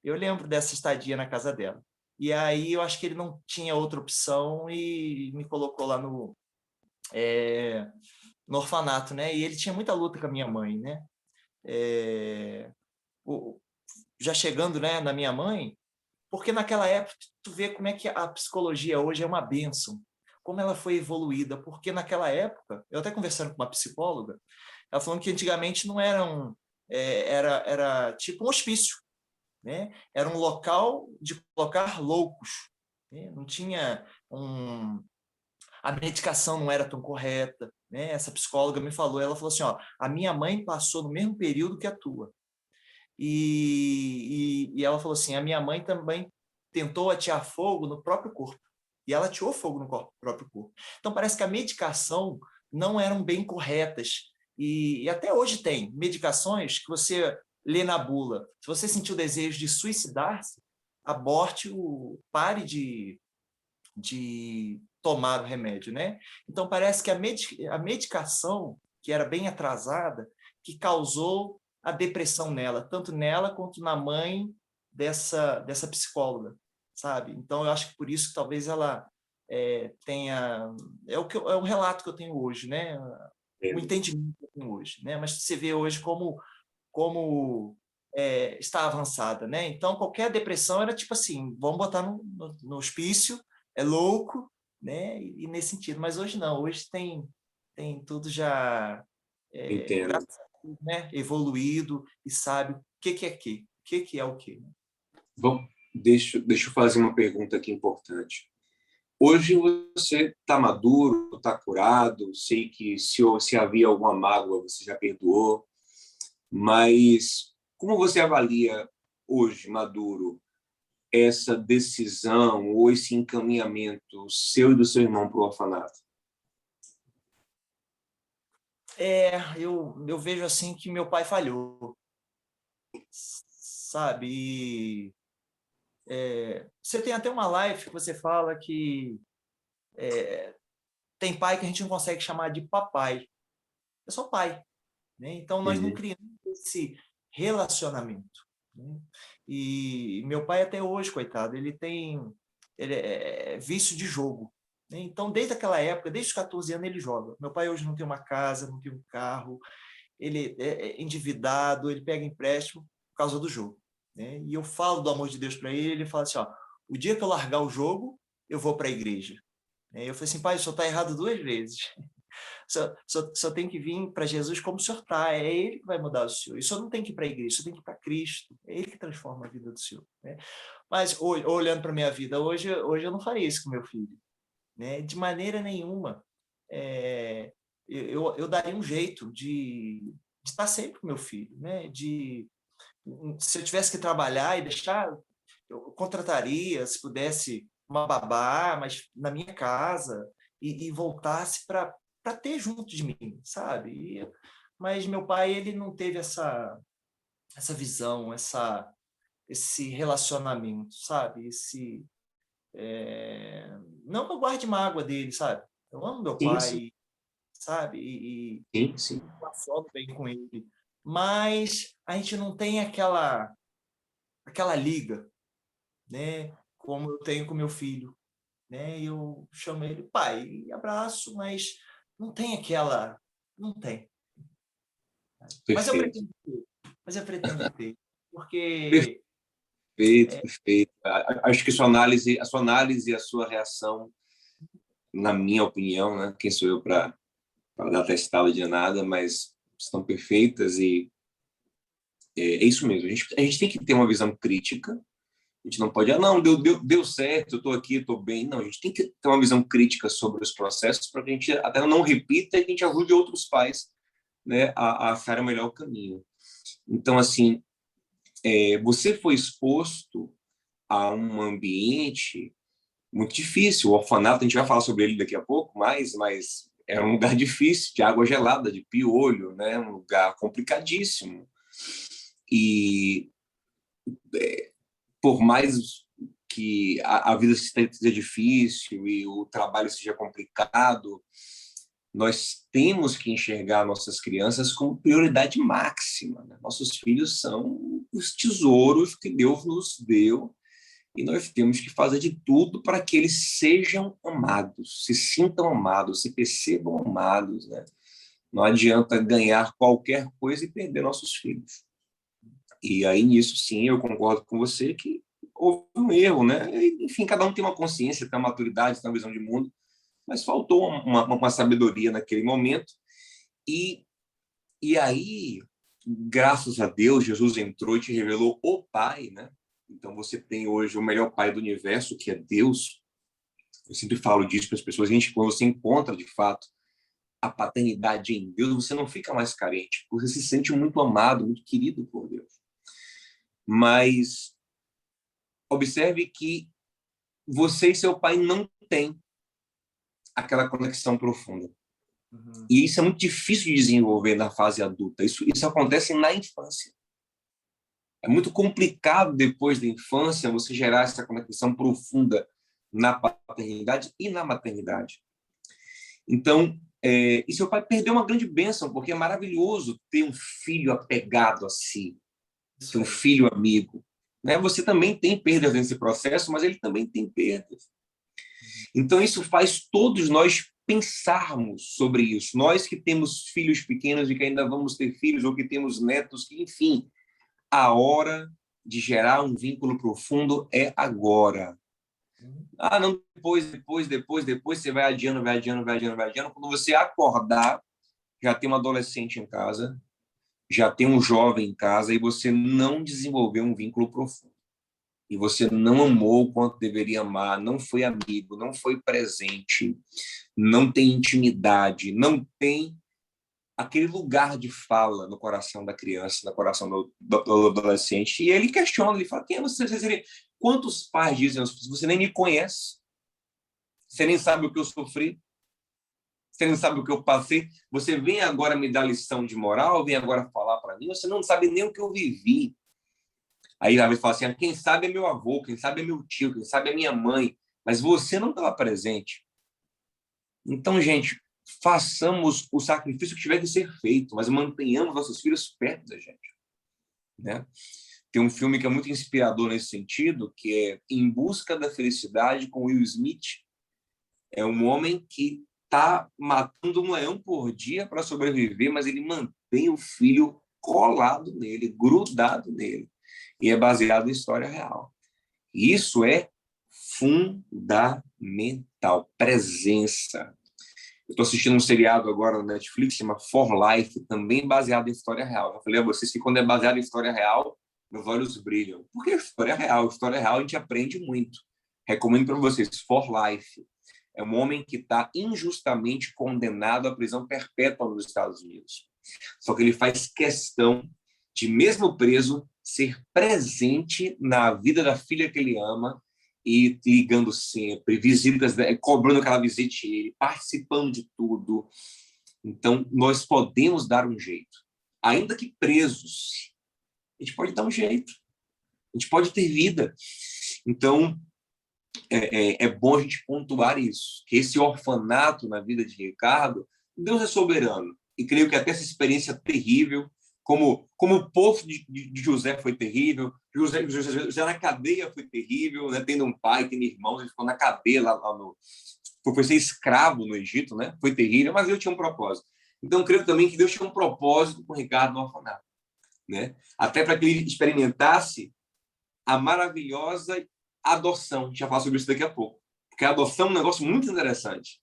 Eu lembro dessa estadia na casa dela. E aí eu acho que ele não tinha outra opção e me colocou lá no orfanato, né? E ele tinha muita luta com a minha mãe, né? Já chegando, né, na minha mãe, porque naquela época tu vê como é que a psicologia hoje é uma bênção, como ela foi evoluída, porque naquela época, eu até conversando com uma psicóloga, ela falando que antigamente não era tipo um hospício, né? Era um local de colocar loucos, né? Não tinha a medicação não era tão correta, né? Essa psicóloga me falou, ela falou assim, ó, a minha mãe passou no mesmo período que a tua. E ela falou assim, a minha mãe também tentou atear fogo no próprio corpo. E ela ateou fogo no próprio corpo. Então, parece que a medicação não eram bem corretas. E até hoje tem medicações que você lê na bula. Se você sentir o desejo de suicidar-se, aborte, pare de tomar o remédio, né? Então, parece que a medicação, que era bem atrasada, que causou a depressão nela, tanto nela quanto na mãe dessa psicóloga, sabe? Então, eu acho que por isso que talvez ela tenha... É o relato que eu tenho hoje, né? O entendimento que eu tenho hoje, né? Mas você vê hoje como está avançada, né? Então, qualquer depressão era tipo assim, vamos botar no hospício, é louco, né? E nesse sentido. Mas hoje não, hoje tem tudo já, Entendo. graças a Deus, né? Evoluído e sabe o que é o que. Bom, deixa eu fazer uma pergunta aqui importante. Hoje você está maduro, está curado, sei que se havia alguma mágoa você já perdoou, mas como você avalia hoje, maduro, essa decisão ou esse encaminhamento seu e do seu irmão para o orfanato? Eu vejo assim que meu pai falhou, sabe? Você tem até uma live que você fala que tem pai que a gente não consegue chamar de papai, é só pai, né? Então nós não criamos esse relacionamento, né? E meu pai até hoje, coitado, ele é vício de jogo, né? Então desde aquela época, desde os 14 anos ele joga. Meu pai hoje não tem uma casa, não tem um carro, ele é endividado, ele pega empréstimo por causa do jogo, né? E eu falo do amor de Deus para ele, ele fala assim, ó, o dia que eu largar o eu vou para a igreja. Eu falei assim, pai, o senhor está errado 2 vezes. Só tem que vir para Jesus como o senhor está, é ele que vai mudar o senhor. E o senhor não tem que ir para a igreja, o senhor tem que ir para Cristo, é ele que transforma a vida do senhor, né? Mas olhando para a minha vida hoje eu não faria isso com meu filho, né? De maneira nenhuma. Eu daria um jeito de estar sempre com meu filho, né? Se eu tivesse que trabalhar e deixar, eu contrataria, se pudesse, uma babá, mas na minha casa, e voltasse para ter junto de mim, sabe? Mas meu pai, ele não teve essa visão, esse relacionamento, sabe? Não que eu guarde mágoa dele, sabe? Eu amo meu pai, sabe? Sim. Passando bem com ele. Mas a gente não tem aquela liga, né? Como eu tenho com meu filho, né? Eu chamo ele pai, abraço, mas não tem aquela, não tem. Mas eu pretendo ter, porque Perfeito. Acho que a sua análise e a sua reação, na minha opinião, né? Quem sou eu para dar testado de nada, mas estão perfeitas e é isso mesmo. A gente tem que ter uma visão crítica. A gente não pode, não, deu certo, eu estou aqui, estou bem. Não, a gente tem que ter uma visão crítica sobre os processos para que a gente até não repita e a gente ajude outros pais, né, a achar o melhor caminho. Então, assim, você foi exposto a um ambiente muito difícil. O orfanato, a gente vai falar sobre ele daqui a pouco, mas é um lugar difícil, de água gelada, de piolho, né? Um lugar complicadíssimo. E por mais que a vida seja difícil e o trabalho seja complicado, nós temos que enxergar nossas crianças como prioridade máxima, né? Nossos filhos são os tesouros que Deus nos deu e nós temos que fazer de tudo para que eles sejam amados, se sintam amados, se percebam amados, né? Não adianta ganhar qualquer coisa e perder nossos filhos. E aí, nisso, sim, eu concordo com você que houve um erro, né? Enfim, cada um tem uma consciência, tem uma maturidade, tem uma visão de mundo, mas faltou uma sabedoria naquele momento. E aí, graças a Deus, Jesus entrou e te revelou o Pai, né? Então, você tem hoje o melhor Pai do universo, que é Deus. Eu sempre falo disso para as pessoas. Quando você encontra, de fato, a paternidade em Deus, você não fica mais carente. Você se sente muito amado, muito querido por Deus. Mas observe que você e seu pai não têm aquela conexão profunda. Uhum. E isso é muito difícil de desenvolver na fase adulta. Isso acontece na infância. É muito complicado, depois da infância, você gerar essa conexão profunda na paternidade e na maternidade. Então, e seu pai perdeu uma grande bênção, porque é maravilhoso ter um filho apegado a si, ter um filho amigo, né? Você também tem perdas nesse processo, mas ele também tem perdas. Então, isso faz todos nós pensarmos sobre isso. Nós que temos filhos pequenos e que ainda vamos ter filhos, ou que temos netos, que, enfim, a hora de gerar um vínculo profundo é agora. Ah, não, depois, você vai adiando. Quando você acordar, já tem um adolescente em casa, já tem um jovem em casa e você não desenvolveu um vínculo profundo. E você não amou o quanto deveria amar, não foi amigo, não foi presente, não tem intimidade, não tem aquele lugar de fala no coração da criança, no coração do adolescente. E ele questiona, ele fala, quem é você? Quantos pais dizem, você nem me conhece, você nem sabe o que eu sofri, você não sabe o que eu passei, você vem agora me dar lição de moral, vem agora falar para mim, você não sabe nem o que eu vivi. Aí ela vai falar assim, quem sabe é meu avô, quem sabe é meu tio, quem sabe é minha mãe, mas você não estava presente. Então, gente, façamos o sacrifício que tiver que ser feito, mas mantenhamos nossos filhos perto da gente, né? Tem um filme que é muito inspirador nesse sentido, que é Em Busca da Felicidade, com Will Smith. É um homem que está matando um leão por dia para sobreviver, mas ele mantém o filho colado nele, grudado nele. E é baseado em história real. E isso é fundamental. Presença. Eu estou assistindo um seriado agora na Netflix, chama For Life, também baseado em história real. Eu falei a vocês que quando é baseado em história real, meus olhos brilham. Porque é história real. História real a gente aprende muito. Recomendo para vocês, For Life. É um homem que está injustamente condenado à prisão perpétua nos Estados Unidos. Só que ele faz questão de, mesmo preso, ser presente na vida da filha que ele ama e ligando sempre, visitas, cobrando que ela visite ele, participando de tudo. Então, nós podemos dar um jeito. Ainda que presos, a gente pode dar um jeito. A gente pode ter vida. Então, é bom a gente pontuar isso, que esse orfanato na vida de Ricardo, Deus é soberano. E creio que até essa experiência terrível, como o poço de José foi terrível, José na cadeia foi terrível, né? Tendo um pai, tendo irmãos, ele ficou na cadeia foi ser escravo no Egito, né? Foi terrível, mas Deus tinha um propósito. Então, creio também que Deus tinha um propósito com Ricardo no orfanato, né? Até para que ele experimentasse a maravilhosa adoção. A gente vai falar sobre isso daqui a pouco. Porque a adoção é um negócio muito interessante,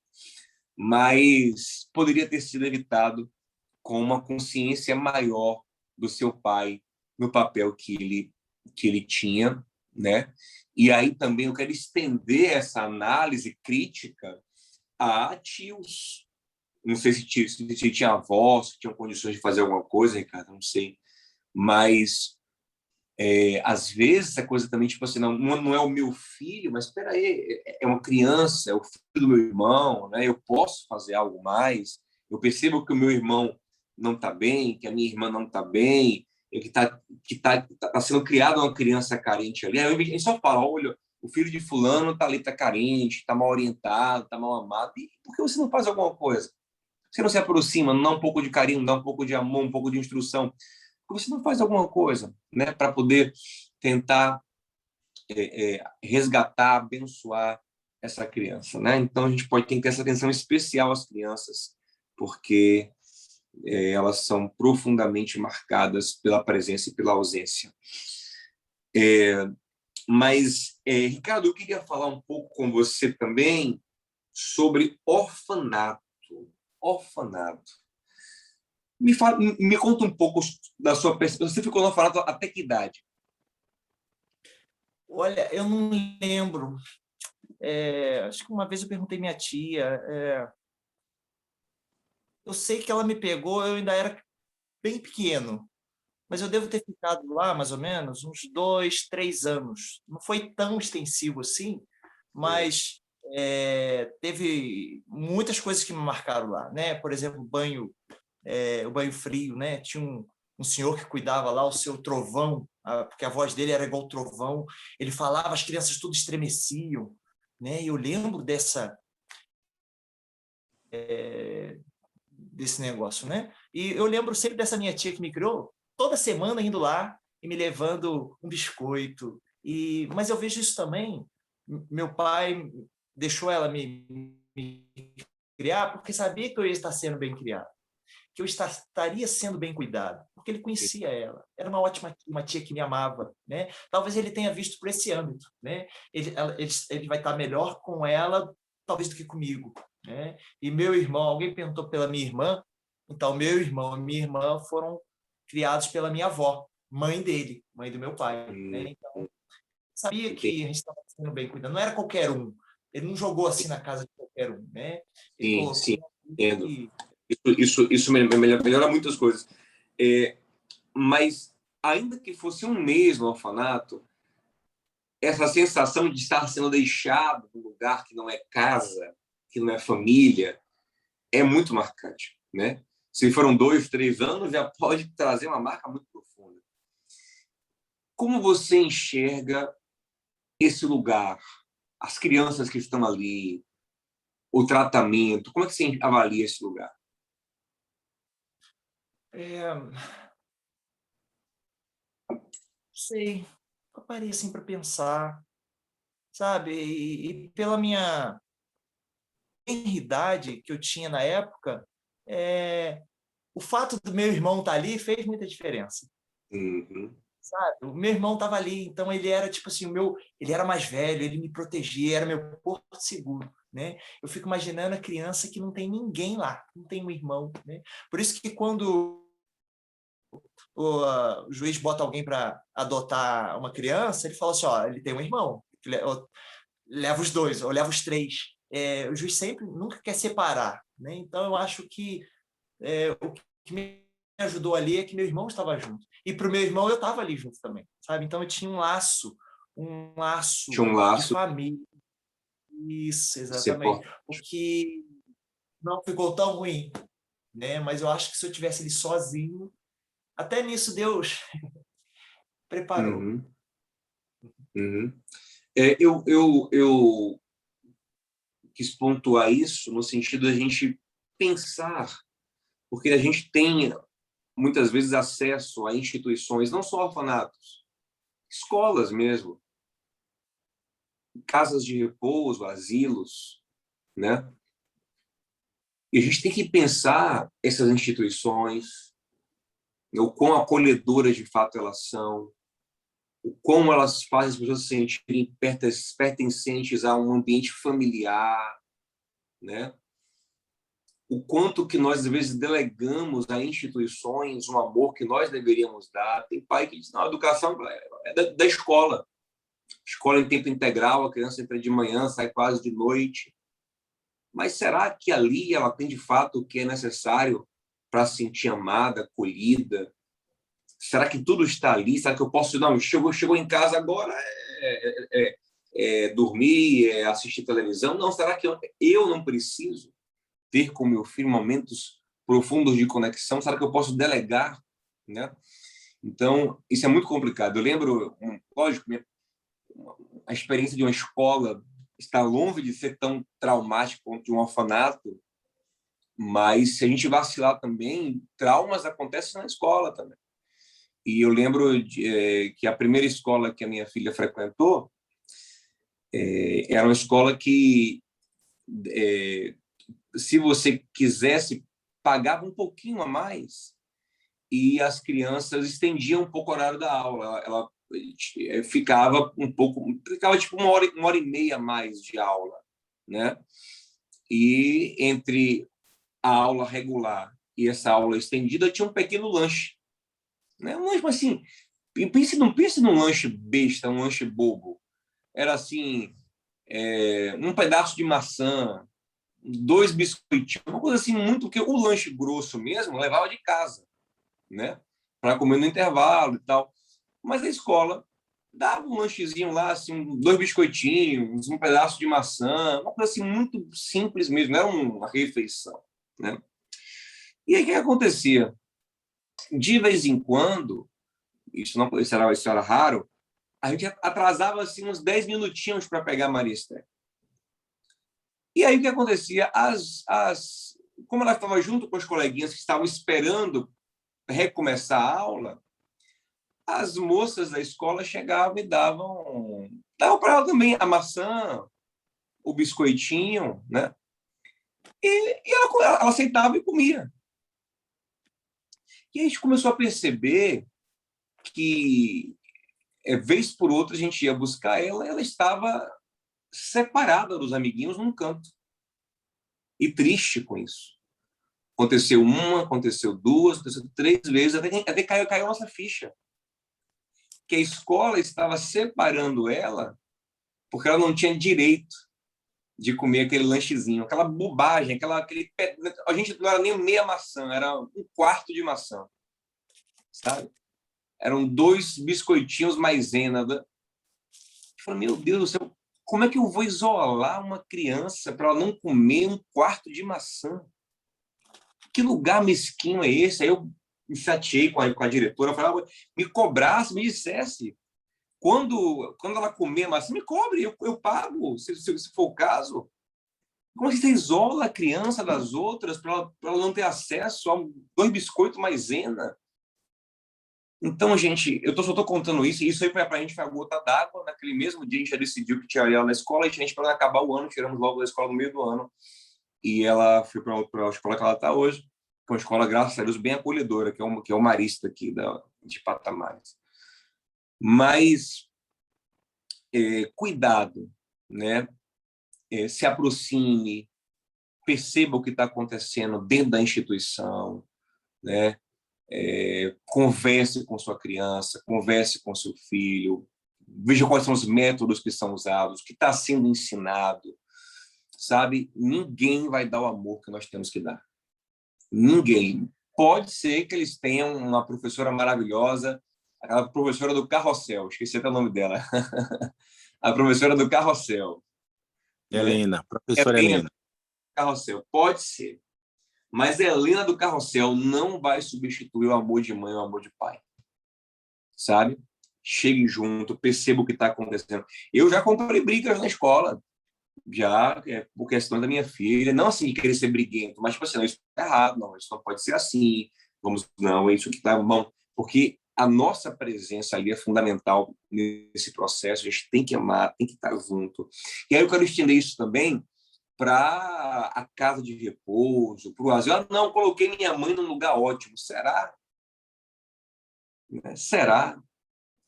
mas poderia ter sido evitado com uma consciência maior do seu pai no papel que ele tinha, né? E aí também eu quero estender essa análise crítica a tios. Não sei se tinha avós, se tinham condições de fazer alguma coisa, Ricardo, não sei. Mas às vezes essa coisa também, tipo assim, não é o meu filho, mas espera aí, é uma criança, é o filho do meu irmão, né? Eu posso fazer algo mais. Eu percebo que o meu irmão não está bem, que a minha irmã não está bem, que tá sendo criada uma criança carente ali. Aí a gente só fala, olha, o filho de fulano está ali, está carente, está mal orientado, está mal amado. E por que você não faz alguma coisa? Você não se aproxima, não dá um pouco de carinho, não dá um pouco de amor, um pouco de instrução? Por que você não faz alguma coisa, né, para poder tentar resgatar, abençoar essa criança, né? Então a gente tem que ter essa atenção especial às crianças, porque elas são profundamente marcadas pela presença e pela ausência. Mas, Ricardo, eu queria falar um pouco com você também sobre orfanato. Me conta um pouco da sua perspectiva. Você ficou no orfanato até que idade? Olha, eu não lembro. Acho que uma vez eu perguntei à minha tia. Eu sei que ela me pegou, eu ainda era bem pequeno, mas eu devo ter ficado lá mais ou menos uns 2, 3 anos. Não foi tão extensivo assim, mas teve muitas coisas que me marcaram lá, né? Por exemplo, o banho frio, né? Tinha um senhor que cuidava lá, o seu Trovão, porque a voz dele era igual trovão. Ele falava, as crianças tudo estremeciam, né? E eu lembro desse negócio, né? E eu lembro sempre dessa minha tia que me criou, toda semana indo lá e me levando um biscoito. Mas eu vejo isso também. Meu pai deixou ela me criar porque sabia que eu ia estar sendo bem criado. que eu estaria sendo bem cuidado, porque ele conhecia ela, era uma ótima uma tia que me amava, né? Talvez ele tenha visto por esse âmbito, né? Ele vai estar melhor com ela, talvez, do que comigo, né? E meu irmão, alguém perguntou pela minha irmã, então meu irmão e minha irmã foram criados pela minha avó, mãe dele, mãe do meu pai, né? Então, sabia que a gente estava sendo bem cuidado, não era qualquer um, ele não jogou assim na casa de qualquer um, né? Ele colocou sim, entendo. Isso melhora muitas coisas. Mas, ainda que fosse um mesmo orfanato, essa sensação de estar sendo deixado num lugar que não é casa, que não é família, é muito marcante, né? Se foram 2, 3 anos, já pode trazer uma marca muito profunda. Como você enxerga esse lugar, as crianças que estão ali, o tratamento? Como é que você avalia esse lugar? Sei, eu parei assim para pensar, sabe? E pela minha idade que eu tinha na época, o fato do meu irmão estar ali fez muita diferença. Uhum. Sabe? O meu irmão estava ali, então ele era tipo assim, ele era mais velho, ele me protegia, era meu porto seguro, né? Eu fico imaginando a criança que não tem ninguém lá, não tem um irmão, né? Por isso que quando o juiz bota alguém para adotar uma criança, ele fala assim, ó, ele tem um irmão, leva os 2, ou leva os 3. O juiz sempre, nunca quer separar, né? Então eu acho que o que me ajudou ali é que meu irmão estava junto. E para o meu irmão eu estava ali junto também, sabe? Então eu tinha um laço Tinha um laço de família. Isso, exatamente. O que não ficou tão ruim, né? Mas eu acho que se eu tivesse ali sozinho, até nisso Deus preparou. Uhum. Uhum. Eu quis pontuar isso no sentido da gente pensar, porque a gente tem muitas vezes acesso a instituições, não só orfanatos, escolas mesmo, casas de repouso, asilos, né? E a gente tem que pensar essas instituições, o quão acolhedoras de fato elas são, o como elas fazem as pessoas se sentirem pertencentes a um ambiente familiar, né? O quanto que nós, às vezes, delegamos a instituições um amor que nós deveríamos dar. Tem pai que diz, não, a educação é da escola. Escola em tempo integral, a criança entra de manhã, sai quase de noite. Mas será que ali ela tem, de fato, o que é necessário para se sentir amada, acolhida? Será que tudo está ali? Será que eu posso... Não, chegou em casa agora, dormir, assistir televisão? Não, será que eu não preciso ter com meu filho momentos profundos de conexão? Será que eu posso delegar, né? Então, isso é muito complicado. Eu lembro, lógico, a experiência de uma escola está longe de ser tão traumática quanto de um orfanato, mas se a gente vacilar também, traumas acontecem na escola também. E eu lembro que a primeira escola que a minha filha frequentou era uma escola que se você quisesse, pagava um pouquinho a mais e as crianças estendiam um pouco o horário da aula. Ela ficava tipo uma hora e meia a mais de aula, né? E entre a aula regular e essa aula estendida tinha um pequeno lanche, né? Um lanche, assim, não pense num lanche besta, um lanche bobo. Era assim, um pedaço de maçã, 2 biscoitinhos, uma coisa assim muito, porque o lanche grosso mesmo levava de casa, né? Para comer no intervalo e tal. Mas a escola dava um lanchezinho lá, assim, 2 biscoitinhos, um pedaço de maçã, uma coisa assim muito simples mesmo, não era uma refeição, né? E aí o que acontecia? De vez em quando, isso era raro, a gente atrasava assim uns 10 minutinhos para pegar a Maria Esther. E aí o que acontecia? Como ela estava junto com os coleguinhas que estavam esperando recomeçar a aula, as moças da escola chegavam e davam para ela também a maçã, o biscoitinho, né? E ela aceitava e comia. E a gente começou a perceber que, vez por outra, a gente ia buscar ela, ela estava separada dos amiguinhos num canto. E triste com isso. Aconteceu uma, aconteceu duas, aconteceu 3 vezes, até caiu a nossa ficha. Que a escola estava separando ela porque ela não tinha direito de comer aquele lanchezinho, aquela bobagem, a gente não era nem meia maçã, era 1/4 de maçã, sabe? Eram 2 biscoitinhos maisena. Eu falei, meu Deus do céu, como é que eu vou isolar uma criança para ela não comer 1/4 de maçã? Que lugar mesquinho é esse? Aí eu me chateei com a diretora, eu falei, me cobrasse, me dissesse. Quando ela comer maçã, me cobre, eu pago, se for o caso. Como é que você isola a criança das outras para ela não ter acesso a 2 biscoitos maisena? Então, gente, só estou contando isso, e isso aí para a gente foi a gota d'água. Naquele mesmo dia, a gente já decidiu que tinha ela na escola, e a gente, para acabar o ano, tiramos logo da escola no meio do ano, e ela foi para a escola que ela está hoje, que é uma escola, graças a Deus, bem acolhedora, que é o Marista aqui de Patamares. Mas, cuidado, né? Se aproxime, perceba o que está acontecendo dentro da instituição, né? Converse com sua criança, converse com seu filho, veja quais são os métodos que são usados, o que está sendo ensinado, sabe? Ninguém vai dar o amor que nós temos que dar. Ninguém. Pode ser que eles tenham uma professora maravilhosa, aquela professora do Carrossel, esqueci até o nome dela, a professora do Carrossel. Helena, professora Helena. Carrossel, pode ser. Mas a Helena do Carrossel não vai substituir o amor de mãe ou o amor de pai. Sabe? Chegue junto, perceba o que está acontecendo. Eu já comprei brigas na escola, já, por questão da minha filha. Não assim de querer ser briguento, mas tipo assim, não, isso está errado, não, isso não pode ser assim. Não, é isso que está bom. Porque a nossa presença ali é fundamental nesse processo. A gente tem que amar, tem que estar junto. E aí eu quero estender isso também para a casa de repouso, para o asilo. Não, coloquei minha mãe num lugar ótimo. Será? Será?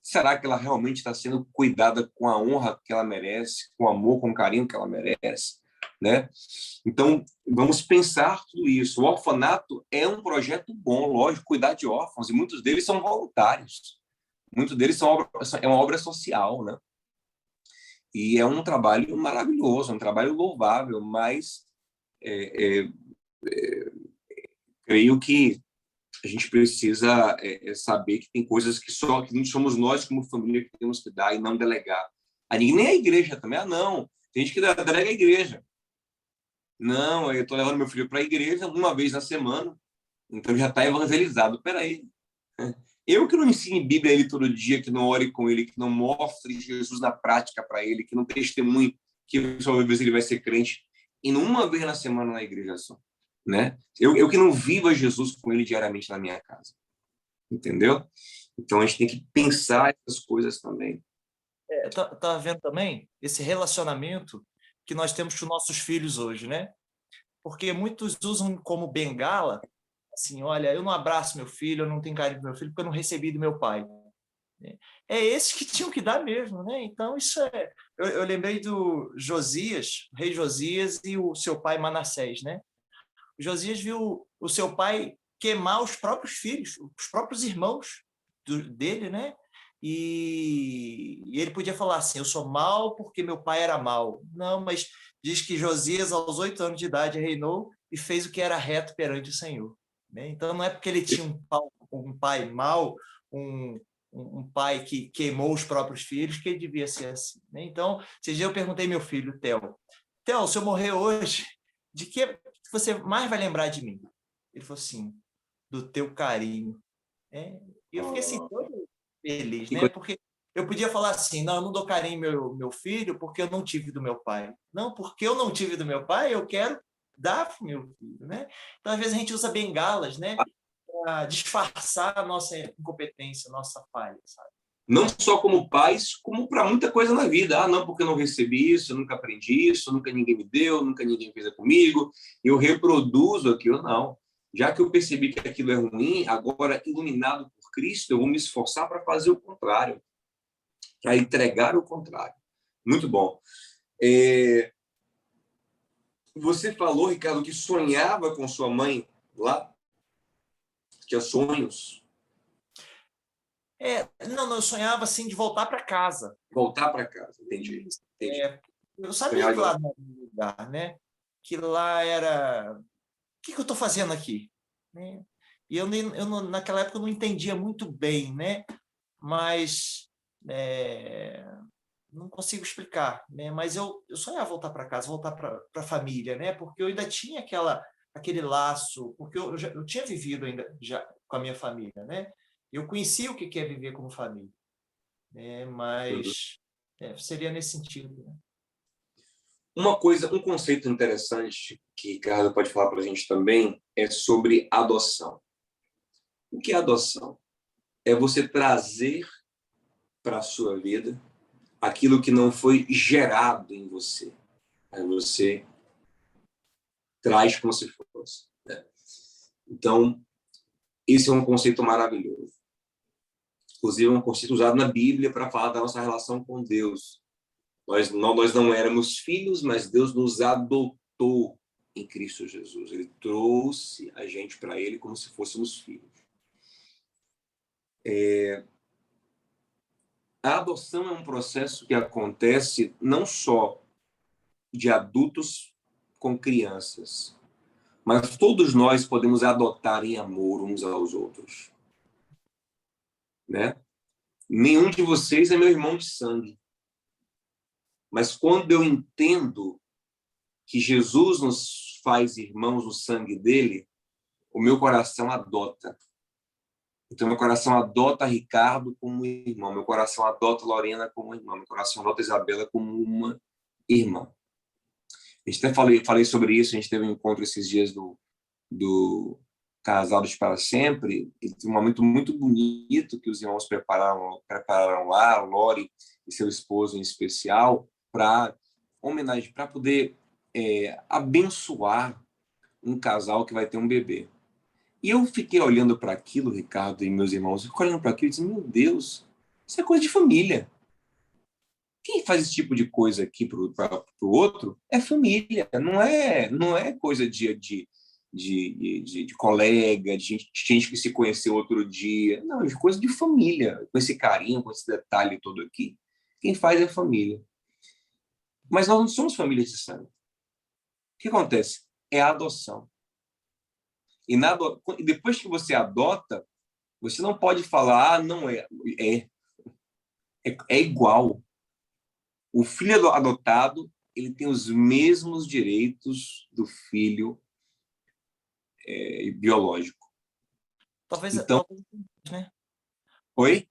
Será que ela realmente está sendo cuidada com a honra que ela merece, com o amor, com o carinho que ela merece? Né? Então, vamos pensar tudo isso. O orfanato é um projeto bom, lógico, cuidar de órfãos, e muitos deles são voluntários. Muitos deles é uma obra social, né? E é um trabalho maravilhoso, um trabalho louvável, mas creio que a gente precisa saber que tem coisas que não somos nós, como família, que temos que dar e não delegar. Nem a igreja também. Não, tem gente que delega a igreja. Não, eu estou levando meu filho para a igreja uma vez na semana, então já está evangelizado. Peraí. Eu que não ensine Bíblia a ele todo dia, que não ore com ele, que não mostre Jesus na prática para ele, que não testemunhe que só uma vez ele vai ser crente, e uma vez na semana na igreja só. Né? Eu que não viva Jesus com ele diariamente na minha casa. Entendeu? Então a gente tem que pensar essas coisas também. Tá vendo também esse relacionamento que nós temos com nossos filhos hoje, né? Porque muitos usam como bengala, assim, olha, eu não abraço meu filho, eu não tenho carinho do meu filho porque eu não recebi do meu pai. É esses que tinham que dar mesmo, né? Então isso é... Eu lembrei do Josias, o rei Josias e o seu pai Manassés, né? Josias viu o seu pai queimar os próprios filhos, os próprios irmãos dele, né? E ele podia falar assim, eu sou mau porque meu pai era mau. Não, mas diz que Josias, aos 8 anos de idade, reinou e fez o que era reto perante o Senhor. Né? Então, não é porque ele tinha um pai mau, um pai que queimou os próprios filhos, que ele devia ser assim. Né? Então, esse dia eu perguntei ao meu filho, Theo, se eu morrer hoje, de que você mais vai lembrar de mim? Ele falou assim, do teu carinho. E eu fiquei assim, todo feliz, né? Porque eu podia falar assim, não, eu não dou carinho ao meu filho porque eu não tive do meu pai. Não, porque eu não tive do meu pai, eu quero dar para o meu filho, né? Então, às vezes, a gente usa bengalas, né? Para disfarçar a nossa incompetência, a nossa falha, sabe? Não só como pais, como para muita coisa na vida. Não, porque eu não recebi isso, eu nunca aprendi isso, nunca ninguém me deu, nunca ninguém fez comigo, eu reproduzo aquilo. Não. Já que eu percebi que aquilo é ruim, agora, iluminado por Cristo, eu vou me esforçar para fazer o contrário, para entregar o contrário. Muito bom. Você falou, Ricardo, que sonhava com sua mãe lá? Tinha sonhos? Não, eu sonhava assim de voltar para casa. Voltar para casa, entendi. Eu sabia que lá não era um lugar, né? Que lá era... O que eu estou fazendo aqui? Né? E naquela época eu não entendia muito bem, né? Mas não consigo explicar, né? Mas eu sonhava voltar para casa, voltar para a família, né? Porque eu ainda tinha aquele laço, porque eu tinha vivido ainda já com a minha família, né? Eu conhecia o que é viver como família, né? Mas seria nesse sentido, né? Um conceito interessante que Ricardo pode falar para a gente também é sobre adoção. O que é adoção? É você trazer para a sua vida aquilo que não foi gerado em você. Aí você traz como se fosse. Né? Então, esse é um conceito maravilhoso. Inclusive, é um conceito usado na Bíblia para falar da nossa relação com Deus. Nós não éramos filhos, mas Deus nos adotou em Cristo Jesus. Ele trouxe a gente para Ele como se fôssemos filhos. A adoção é um processo que acontece não só de adultos com crianças, mas todos nós podemos adotar em amor uns aos outros. Né? Nenhum de vocês é meu irmão de sangue. Mas quando eu entendo que Jesus nos faz irmãos no sangue dele, o meu coração adota. Então, meu coração adota Ricardo como irmão, meu coração adota Lorena como irmã, meu coração adota Isabela como uma irmã. A gente até falei sobre isso, a gente teve um encontro esses dias do Casados para Sempre, e tem um momento muito bonito que os irmãos prepararam lá, Lori e seu esposo em especial, para homenagem, para poder abençoar um casal que vai ter um bebê. E eu fiquei olhando para aquilo, Ricardo e meus irmãos, olhando para aquilo e disse, meu Deus, isso é coisa de família. Quem faz esse tipo de coisa aqui para o outro é família, não é coisa de colega, de gente que se conheceu outro dia. Não, é coisa de família, com esse carinho, com esse detalhe todo aqui. Quem faz é família. Mas nós não somos família de sangue. O que acontece? É a adoção. E depois que você adota, você não pode falar, não é. É igual. O filho adotado, ele tem os mesmos direitos do filho biológico. Talvez, né? Oi?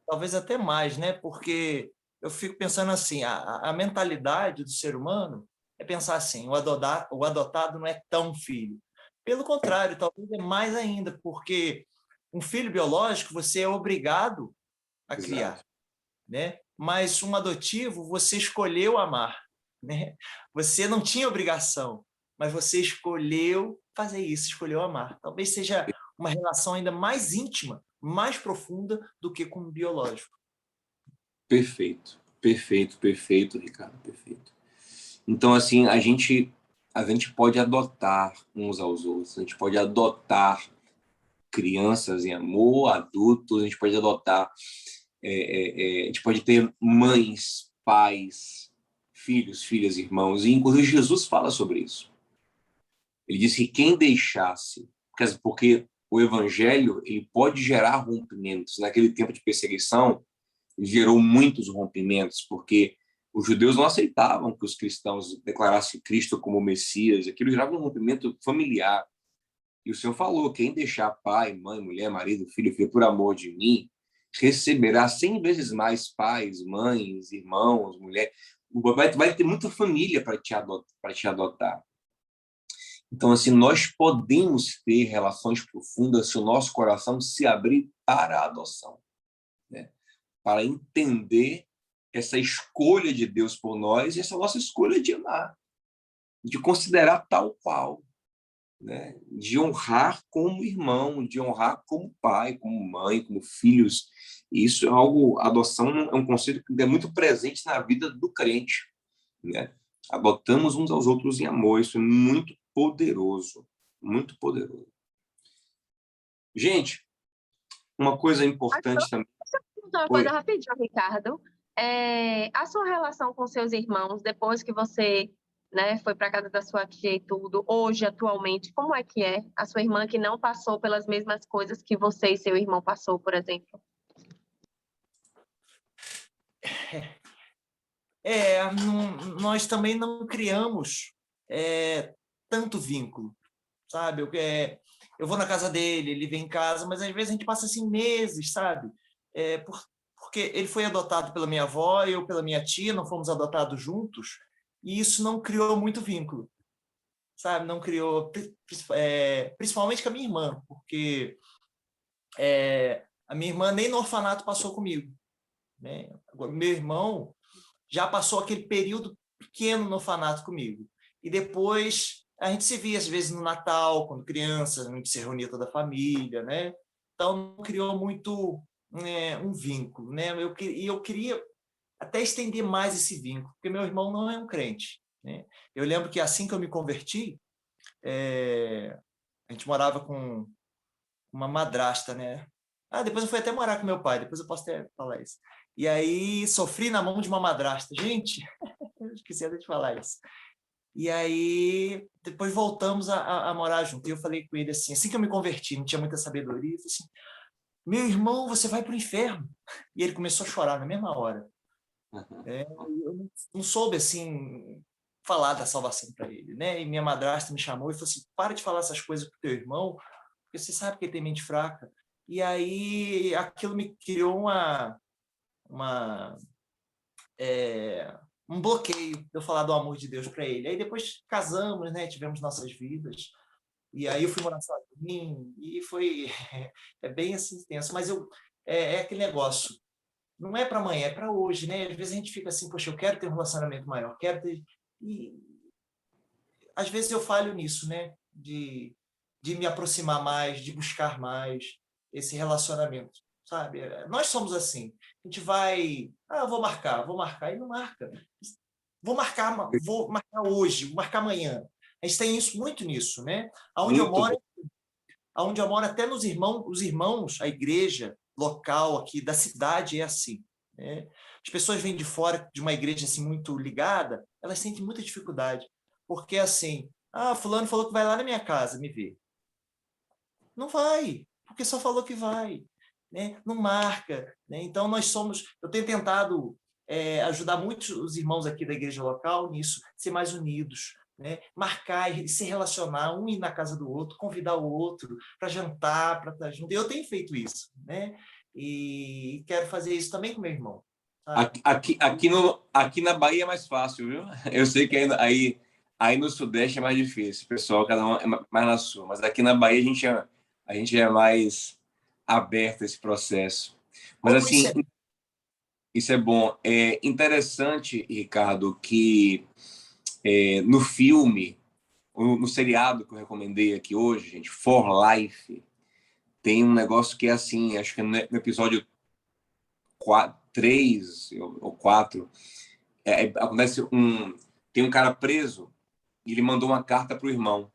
Talvez até mais, né? Porque eu fico pensando assim, a mentalidade do ser humano é pensar assim, o adotado não é tão filho. Pelo contrário, talvez é mais ainda, porque um filho biológico você é obrigado a criar, né? Mas um adotivo você escolheu amar, né? Você não tinha obrigação, mas você escolheu fazer isso, escolheu amar. Talvez seja uma relação ainda mais íntima, mais profunda do que com o biológico. Perfeito, Ricardo, perfeito. Então, assim, a gente pode adotar uns aos outros, a gente pode adotar crianças em amor, adultos, a gente pode adotar, a gente pode ter mães, pais, filhos, filhas, irmãos, e inclusive Jesus fala sobre isso. Ele disse que quem deixasse, porque o evangelho ele pode gerar rompimentos. Naquele tempo de perseguição, gerou muitos rompimentos, porque os judeus não aceitavam que os cristãos declarassem Cristo como Messias. Aquilo gerava um rompimento familiar. E o Senhor falou, quem deixar pai, mãe, mulher, marido, filho, por amor de mim, receberá 100 vezes mais pais, mães, irmãos, mulher. Vai ter muita família para te adotar. Então, assim, nós podemos ter relações profundas se o nosso coração se abrir para a adoção, né? Para entender essa escolha de Deus por nós e essa nossa escolha de amar, de considerar tal qual. né? De honrar como irmão, de honrar como pai, como mãe, como filhos. E isso é algo, a adoção é um conceito que é muito presente na vida do crente, né? Adotamos uns aos outros em amor, isso é muito poderoso, muito poderoso. Gente, uma coisa importante também. Deixa eu perguntar uma coisa rapidinho, Ricardo. A sua relação com seus irmãos, depois que você, né, foi para casa da sua tia e tudo, hoje, atualmente, como é que é? A sua irmã que não passou pelas mesmas coisas que você e seu irmão passou, por exemplo? Nós também não criamos tanto vínculo, sabe? Eu vou na casa dele, ele vem em casa, mas às vezes a gente passa assim meses, sabe? Porque ele foi adotado pela minha avó, eu pela minha tia, não fomos adotados juntos, e isso não criou muito vínculo, sabe? Não criou, principalmente com a minha irmã, porque a minha irmã nem no orfanato passou comigo, né? Agora, meu irmão já passou aquele período pequeno no orfanato comigo. E depois a gente se via, às vezes, no Natal, quando criança, a gente se reunia toda a família, né? Então, não criou muito um vínculo, né? Eu queria até estender mais esse vínculo, porque meu irmão não é um crente, né? Eu lembro que assim que eu me converti, a gente morava com uma madrasta, né? Depois eu fui até morar com meu pai, depois eu posso até falar isso. E aí sofri na mão de uma madrasta. Gente, eu esqueci até de falar isso. E aí depois voltamos a morar junto. E eu falei com ele assim que eu me converti, não tinha muita sabedoria, eu falei assim: meu irmão, você vai para o inferno. E ele começou a chorar na mesma hora. Eu não soube assim falar da salvação para ele, né? E minha madrasta me chamou e falou assim: para de falar essas coisas para o teu irmão, porque você sabe que ele tem mente fraca. E aí aquilo me criou um bloqueio de eu falar do amor de Deus para ele. Aí depois casamos, né? Tivemos nossas vidas. E aí eu fui morar sozinho e foi bem assim tenso. Mas aquele negócio. Não é para amanhã, é para hoje, né? Às vezes a gente fica assim, poxa, eu quero ter um relacionamento maior, quero ter... E às vezes eu falho nisso, né? De me aproximar mais, de buscar mais esse relacionamento, sabe? Nós somos assim. A gente vai... vou marcar, e não marca. Vou marcar hoje, vou marcar amanhã. A gente tem muito nisso, né? Aonde eu moro, até os irmãos, a igreja local aqui da cidade é assim, né? As pessoas vêm de fora de uma igreja assim muito ligada, elas sentem muita dificuldade, porque assim, fulano falou que vai lá na minha casa me ver. Não vai, porque só falou que vai, né? Não marca, né? Então eu tenho tentado ajudar muito os irmãos aqui da igreja local nisso, ser mais unidos, né? Marcar e se relacionar, um ir na casa do outro, convidar o outro para jantar, para estar junto. Eu tenho feito isso, né? E quero fazer isso também com meu irmão. Aqui na Bahia é mais fácil, viu? Eu sei que aí no Sudeste é mais difícil, pessoal, cada um é mais na sua, mas aqui na Bahia a gente é mais aberto a esse processo. Mas assim, isso é bom. É interessante, Ricardo, que no filme, no seriado que eu recomendei aqui hoje, gente, For Life, tem um negócio que é assim, acho que no episódio 3 ou 4, acontece tem um cara preso e ele mandou uma carta para o irmão.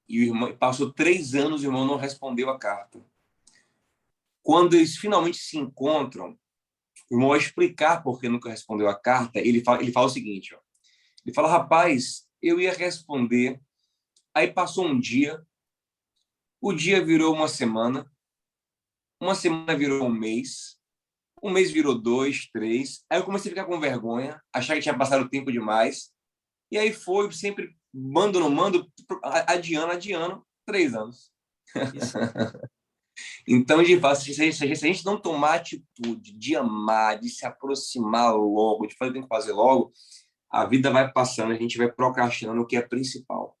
E o irmão passou 3 anos, o irmão não respondeu a carta. Quando eles finalmente se encontram, o irmão vai explicar por que nunca respondeu a carta. Ele fala o seguinte, ele fala: rapaz, eu ia responder, aí passou um dia, o dia virou uma semana virou um mês virou 2, 3, aí eu comecei a ficar com vergonha, achar que tinha passado tempo demais, e aí foi sempre mando, não mando, adiando, 3 anos. Então, de fato, se a gente não tomar a atitude de amar, de se aproximar logo, de fazer o que tem que fazer logo, a vida vai passando, a gente vai procrastinando o que é principal,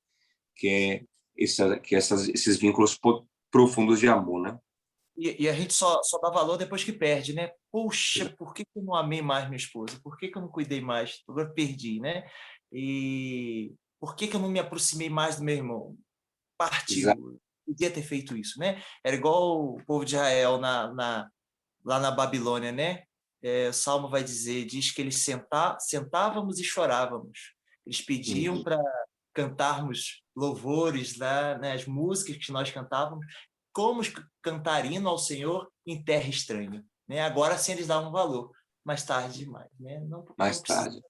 que é esses vínculos profundos de amor, né? E a gente só dá valor depois que perde, né? Poxa, por que eu não amei mais minha esposa? Por que eu não cuidei mais? Agora perdi, né? E por que eu não me aproximei mais do meu irmão? partiu. Exato. Podia ter feito isso, né? Era igual o povo de Israel lá na Babilônia, né? O Salmo vai dizer, diz que eles sentávamos e chorávamos. Eles pediam para cantarmos louvores lá, né? As músicas que nós cantávamos, como cantar hino ao Senhor em terra estranha, né? Agora sim eles davam valor, mais tarde demais, né? Mais tarde.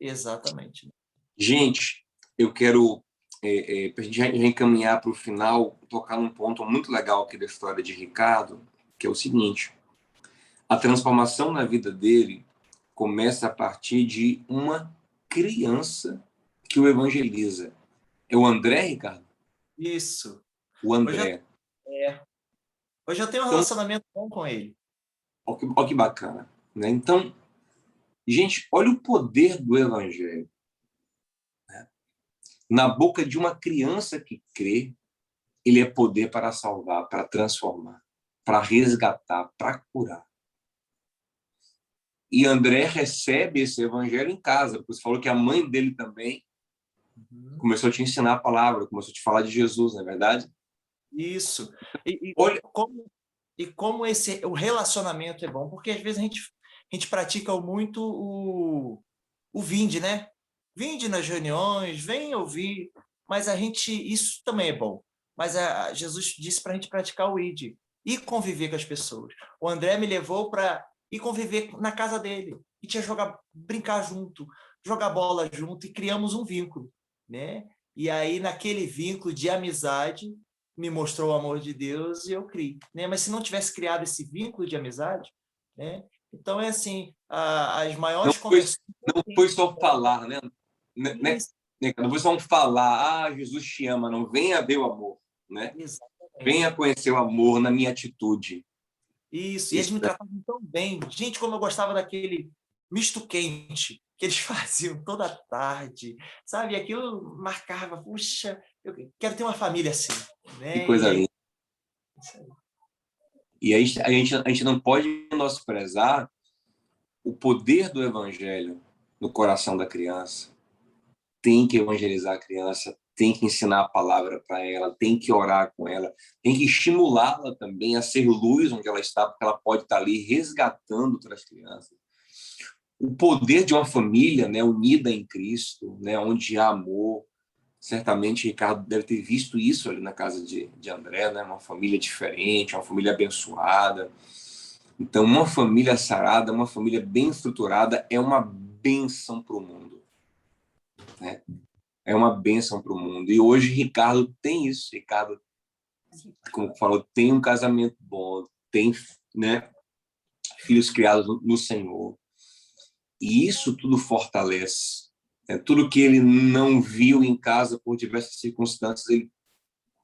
Exatamente. Gente, eu quero, para a gente já encaminhar para o final, tocar num ponto muito legal aqui da história de Ricardo, que é o seguinte: a transformação na vida dele começa a partir de uma criança que o evangeliza. É o André, Ricardo? Isso. O André. Hoje eu tenho um Então, relacionamento bom com ele. olha que bacana, né? Então, gente, olha o poder do evangelho. Na boca de uma criança que crê, ele é poder para salvar, para transformar, para resgatar, para curar. E André recebe esse evangelho em casa, porque você falou que a mãe dele também começou a te ensinar a palavra, começou a te falar de Jesus, não é verdade? Isso. Olha, Como o relacionamento é bom, porque às vezes a gente pratica muito o vinde, né? Vinde nas reuniões, vem ouvir, mas isso também é bom. Mas Jesus disse para a gente praticar o ide e conviver com as pessoas. O André me levou para ir conviver na casa dele, e tinha brincar junto, jogar bola junto, e criamos um vínculo, né? E aí, naquele vínculo de amizade, me mostrou o amor de Deus e eu criei, né? Mas se não tivesse criado esse vínculo de amizade, né? Então é assim, as maiores conversões... Não foi só falar, né? Não foi só um falar, Jesus te ama, não. Venha ver o amor, né? Exatamente. Venha conhecer o amor na minha atitude. Isso, e eles me tratavam tão bem. Gente, como eu gostava daquele misto quente que eles faziam toda tarde, sabe? E aquilo marcava, puxa, eu quero ter uma família assim, né? Que coisa linda. E a gente não pode menosprezar o poder do evangelho no coração da criança. Tem que evangelizar a criança, tem que ensinar a palavra para ela, tem que orar com ela, tem que estimulá-la também a ser luz onde ela está, porque ela pode estar ali resgatando outras crianças. O poder de uma família, né, unida em Cristo, né, onde há amor. Certamente Ricardo deve ter visto isso ali na casa de André, né? Uma família diferente, uma família abençoada. Então, uma família sarada, uma família bem estruturada é uma bênção para o mundo, né? É uma bênção para o mundo. E hoje Ricardo tem isso. Ricardo, como falou, tem um casamento bom, tem, né, filhos criados no Senhor. E isso tudo fortalece. Tudo que ele não viu em casa por diversas circunstâncias, ele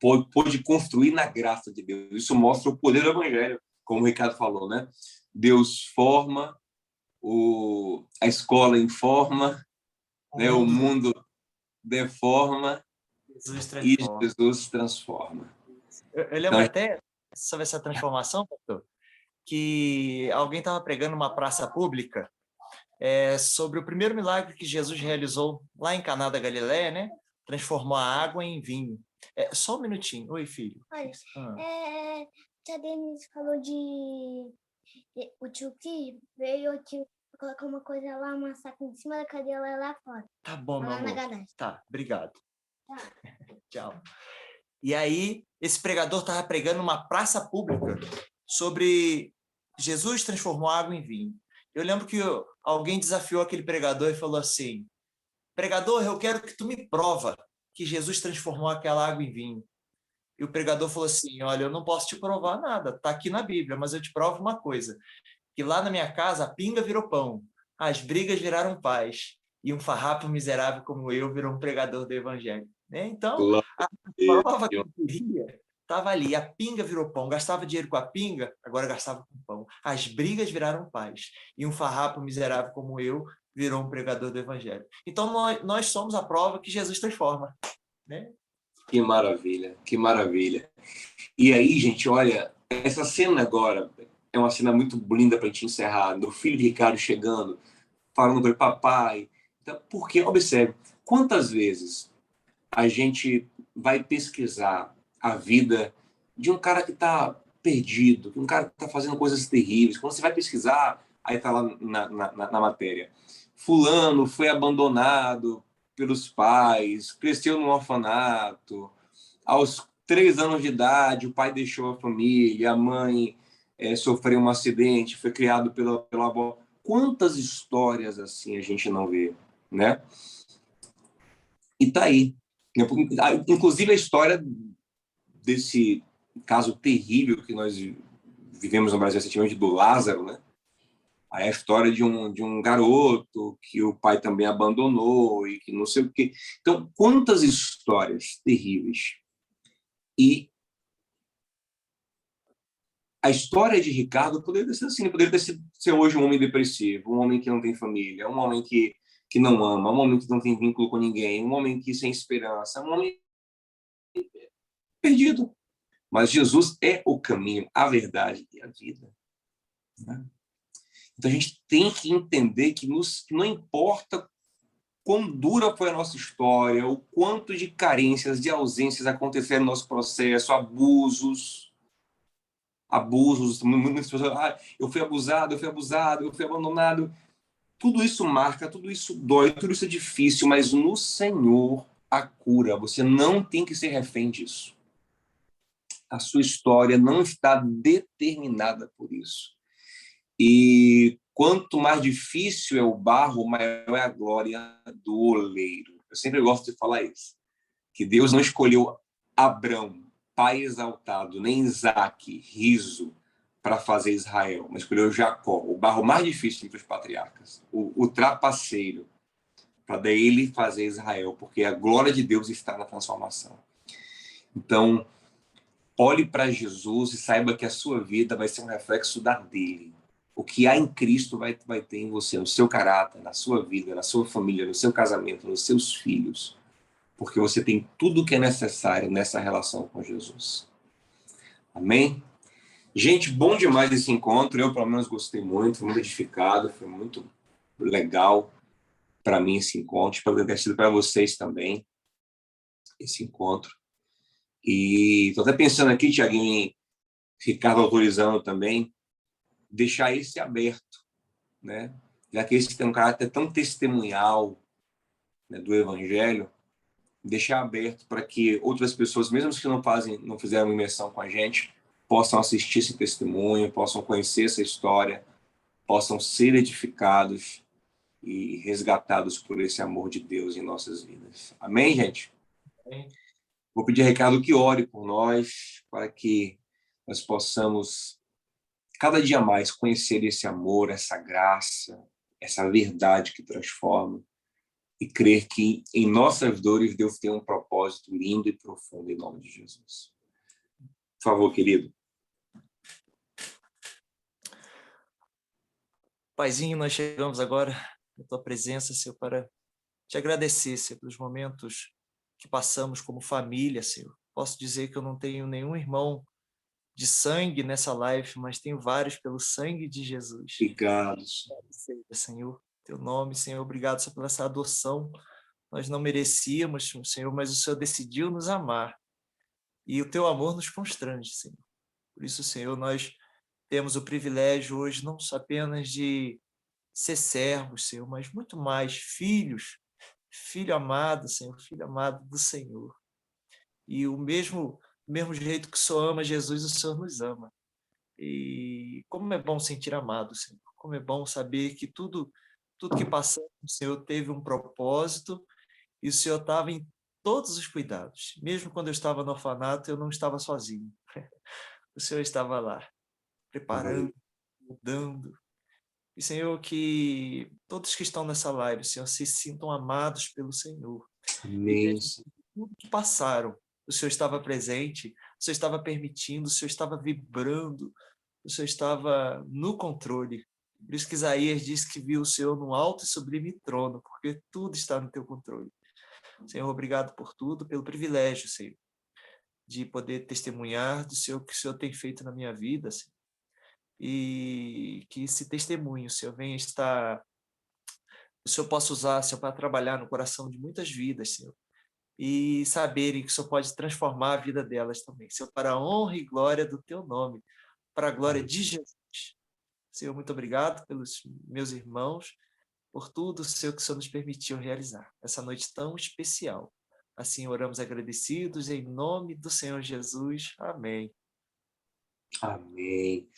pôde construir na graça de Deus. Isso mostra o poder do evangelho, como o Ricardo falou, né? Deus forma, a escola informa, né? O mundo deforma e Jesus transforma. Eu lembro até sobre essa transformação, pastor, que alguém estava pregando numa praça pública sobre o primeiro milagre que Jesus realizou lá em Caná da Galileia, né? Transformou a água em vinho. Só um minutinho. Oi, filho. Olha, a Denise falou o tio que veio aqui colocar uma coisa lá, uma saca em cima da cadeira lá fora. Tá bom, meu amor. Tá, obrigado. Tá. Tchau. E aí, esse pregador estava pregando numa praça pública sobre Jesus transformou água em vinho. Eu lembro que alguém desafiou aquele pregador e falou assim: pregador, eu quero que tu me prova que Jesus transformou aquela água em vinho. E o pregador falou assim: olha, eu não posso te provar nada, está aqui na Bíblia, mas eu te provo uma coisa, que lá na minha casa a pinga virou pão, as brigas viraram paz, e um farrapo miserável como eu virou um pregador do evangelho. Então, a prova que eu queria estava ali. A pinga virou pão. Gastava dinheiro com a pinga, agora gastava com pão. As brigas viraram paz. E um farrapo miserável como eu virou um pregador do evangelho. Então, nós somos a prova que Jesus transforma, né? Que maravilha, que maravilha. E aí, gente, olha, essa cena agora é uma cena muito linda para a gente encerrar. Do filho de Ricardo chegando, falando com ele, papai. Então, porque, observe, quantas vezes a gente vai pesquisar a vida de um cara que está perdido, de um cara que está fazendo coisas terríveis, quando você vai pesquisar, aí está lá na matéria, fulano foi abandonado pelos pais, cresceu num orfanato, aos 3 anos de idade o pai deixou a família, a mãe sofreu um acidente, foi criado pela avó. Quantas histórias assim a gente não vê, né? E tá aí. Inclusive a história desse caso terrível que nós vivemos no Brasil recentemente, do Lázaro, né? Aí a história de um garoto que o pai também abandonou e que não sei o quê. Então, quantas histórias terríveis. E a história de Ricardo poderia ter sido assim, poderia ter sido ser hoje um homem depressivo, um homem que não tem família, um homem que não ama, um homem que não tem vínculo com ninguém, um homem que sem esperança, um homem perdido. Mas Jesus é o caminho, a verdade e a vida. Né? Então a gente tem que entender que não importa quão dura foi a nossa história, o quanto de carências, de ausências aconteceram no nosso processo, abusos, muitas pessoas, eu fui abusado, eu fui abandonado. Tudo isso marca, tudo isso dói, tudo isso é difícil, mas no Senhor a cura. Você não tem que ser refém disso. A sua história não está determinada por isso. E quanto mais difícil é o barro, maior é a glória do oleiro. Eu sempre gosto de falar isso, que Deus não escolheu Abrão, pai exaltado, nem Isaque, riso, para fazer Israel, mas escolheu Jacó, o barro mais difícil entre os patriarcas, o trapaceiro, para daí ele fazer Israel, porque a glória de Deus está na transformação. Então, olhe para Jesus e saiba que a sua vida vai ser um reflexo da dele. O que há em Cristo vai ter em você, no seu caráter, na sua vida, na sua família, no seu casamento, nos seus filhos. Porque você tem tudo o que é necessário nessa relação com Jesus. Amém? Gente, bom demais esse encontro. Eu, pelo menos, gostei muito, fui muito edificado, foi muito legal para mim esse encontro. Espero ter sido para vocês também esse encontro. E estou até pensando aqui, Tiaguinho, em Ricardo autorizando também, deixar esse aberto, né? Já que esse tem um caráter tão testemunhal, né, do Evangelho, deixar aberto para que outras pessoas, mesmo que não fizeram imersão com a gente, possam assistir esse testemunho, possam conhecer essa história, possam ser edificados e resgatados por esse amor de Deus em nossas vidas. Amém, gente? Amém. Vou pedir a Ricardo que ore por nós, para que nós possamos cada dia mais conhecer esse amor, essa graça, essa verdade que transforma e crer que em nossas dores Deus tem um propósito lindo e profundo em nome de Jesus. Por favor, querido. Paizinho, nós chegamos agora na tua presença, Senhor, para te agradecer, Senhor, pelos momentos que passamos como família, Senhor. Posso dizer que eu não tenho nenhum irmão de sangue nessa live, mas tenho vários pelo sangue de Jesus. Obrigado, Senhor. Teu nome, Senhor, obrigado, Senhor, pela essa adoção. Nós não merecíamos, Senhor, mas o Senhor decidiu nos amar. E o teu amor nos constrange, Senhor. Por isso, Senhor, nós temos o privilégio hoje não só apenas de ser servos, Senhor, mas muito mais filhos, filho amado, Senhor, filho amado do Senhor. E o mesmo jeito que o Senhor ama Jesus, o Senhor nos ama. E como é bom sentir amado, Senhor. Como é bom saber que tudo que passamos, o Senhor teve um propósito e o Senhor estava em todos os cuidados. Mesmo quando eu estava no orfanato, eu não estava sozinho. O Senhor estava lá, preparando, mudando. E, Senhor, que todos que estão nessa live, Senhor, se sintam amados pelo Senhor. Amém. Tudo que passaram, o Senhor estava presente, o Senhor estava permitindo, o Senhor estava vibrando, o Senhor estava no controle. Por isso que Isaías diz que viu o Senhor num alto e sublime trono, porque tudo está no teu controle. Senhor, obrigado por tudo, pelo privilégio, Senhor, de poder testemunhar do Senhor, que o Senhor tem feito na minha vida, Senhor. E que esse testemunho, Senhor, venha estar... O Senhor possa usar, Senhor, para trabalhar no coração de muitas vidas, Senhor. e saberem que o Senhor pode transformar a vida delas também. Senhor, para a honra e glória do teu nome, para a glória de Jesus. Senhor, muito obrigado pelos meus irmãos, por tudo, Senhor, que o Senhor nos permitiu realizar essa noite tão especial. Assim oramos agradecidos em nome do Senhor Jesus. Amém. Amém.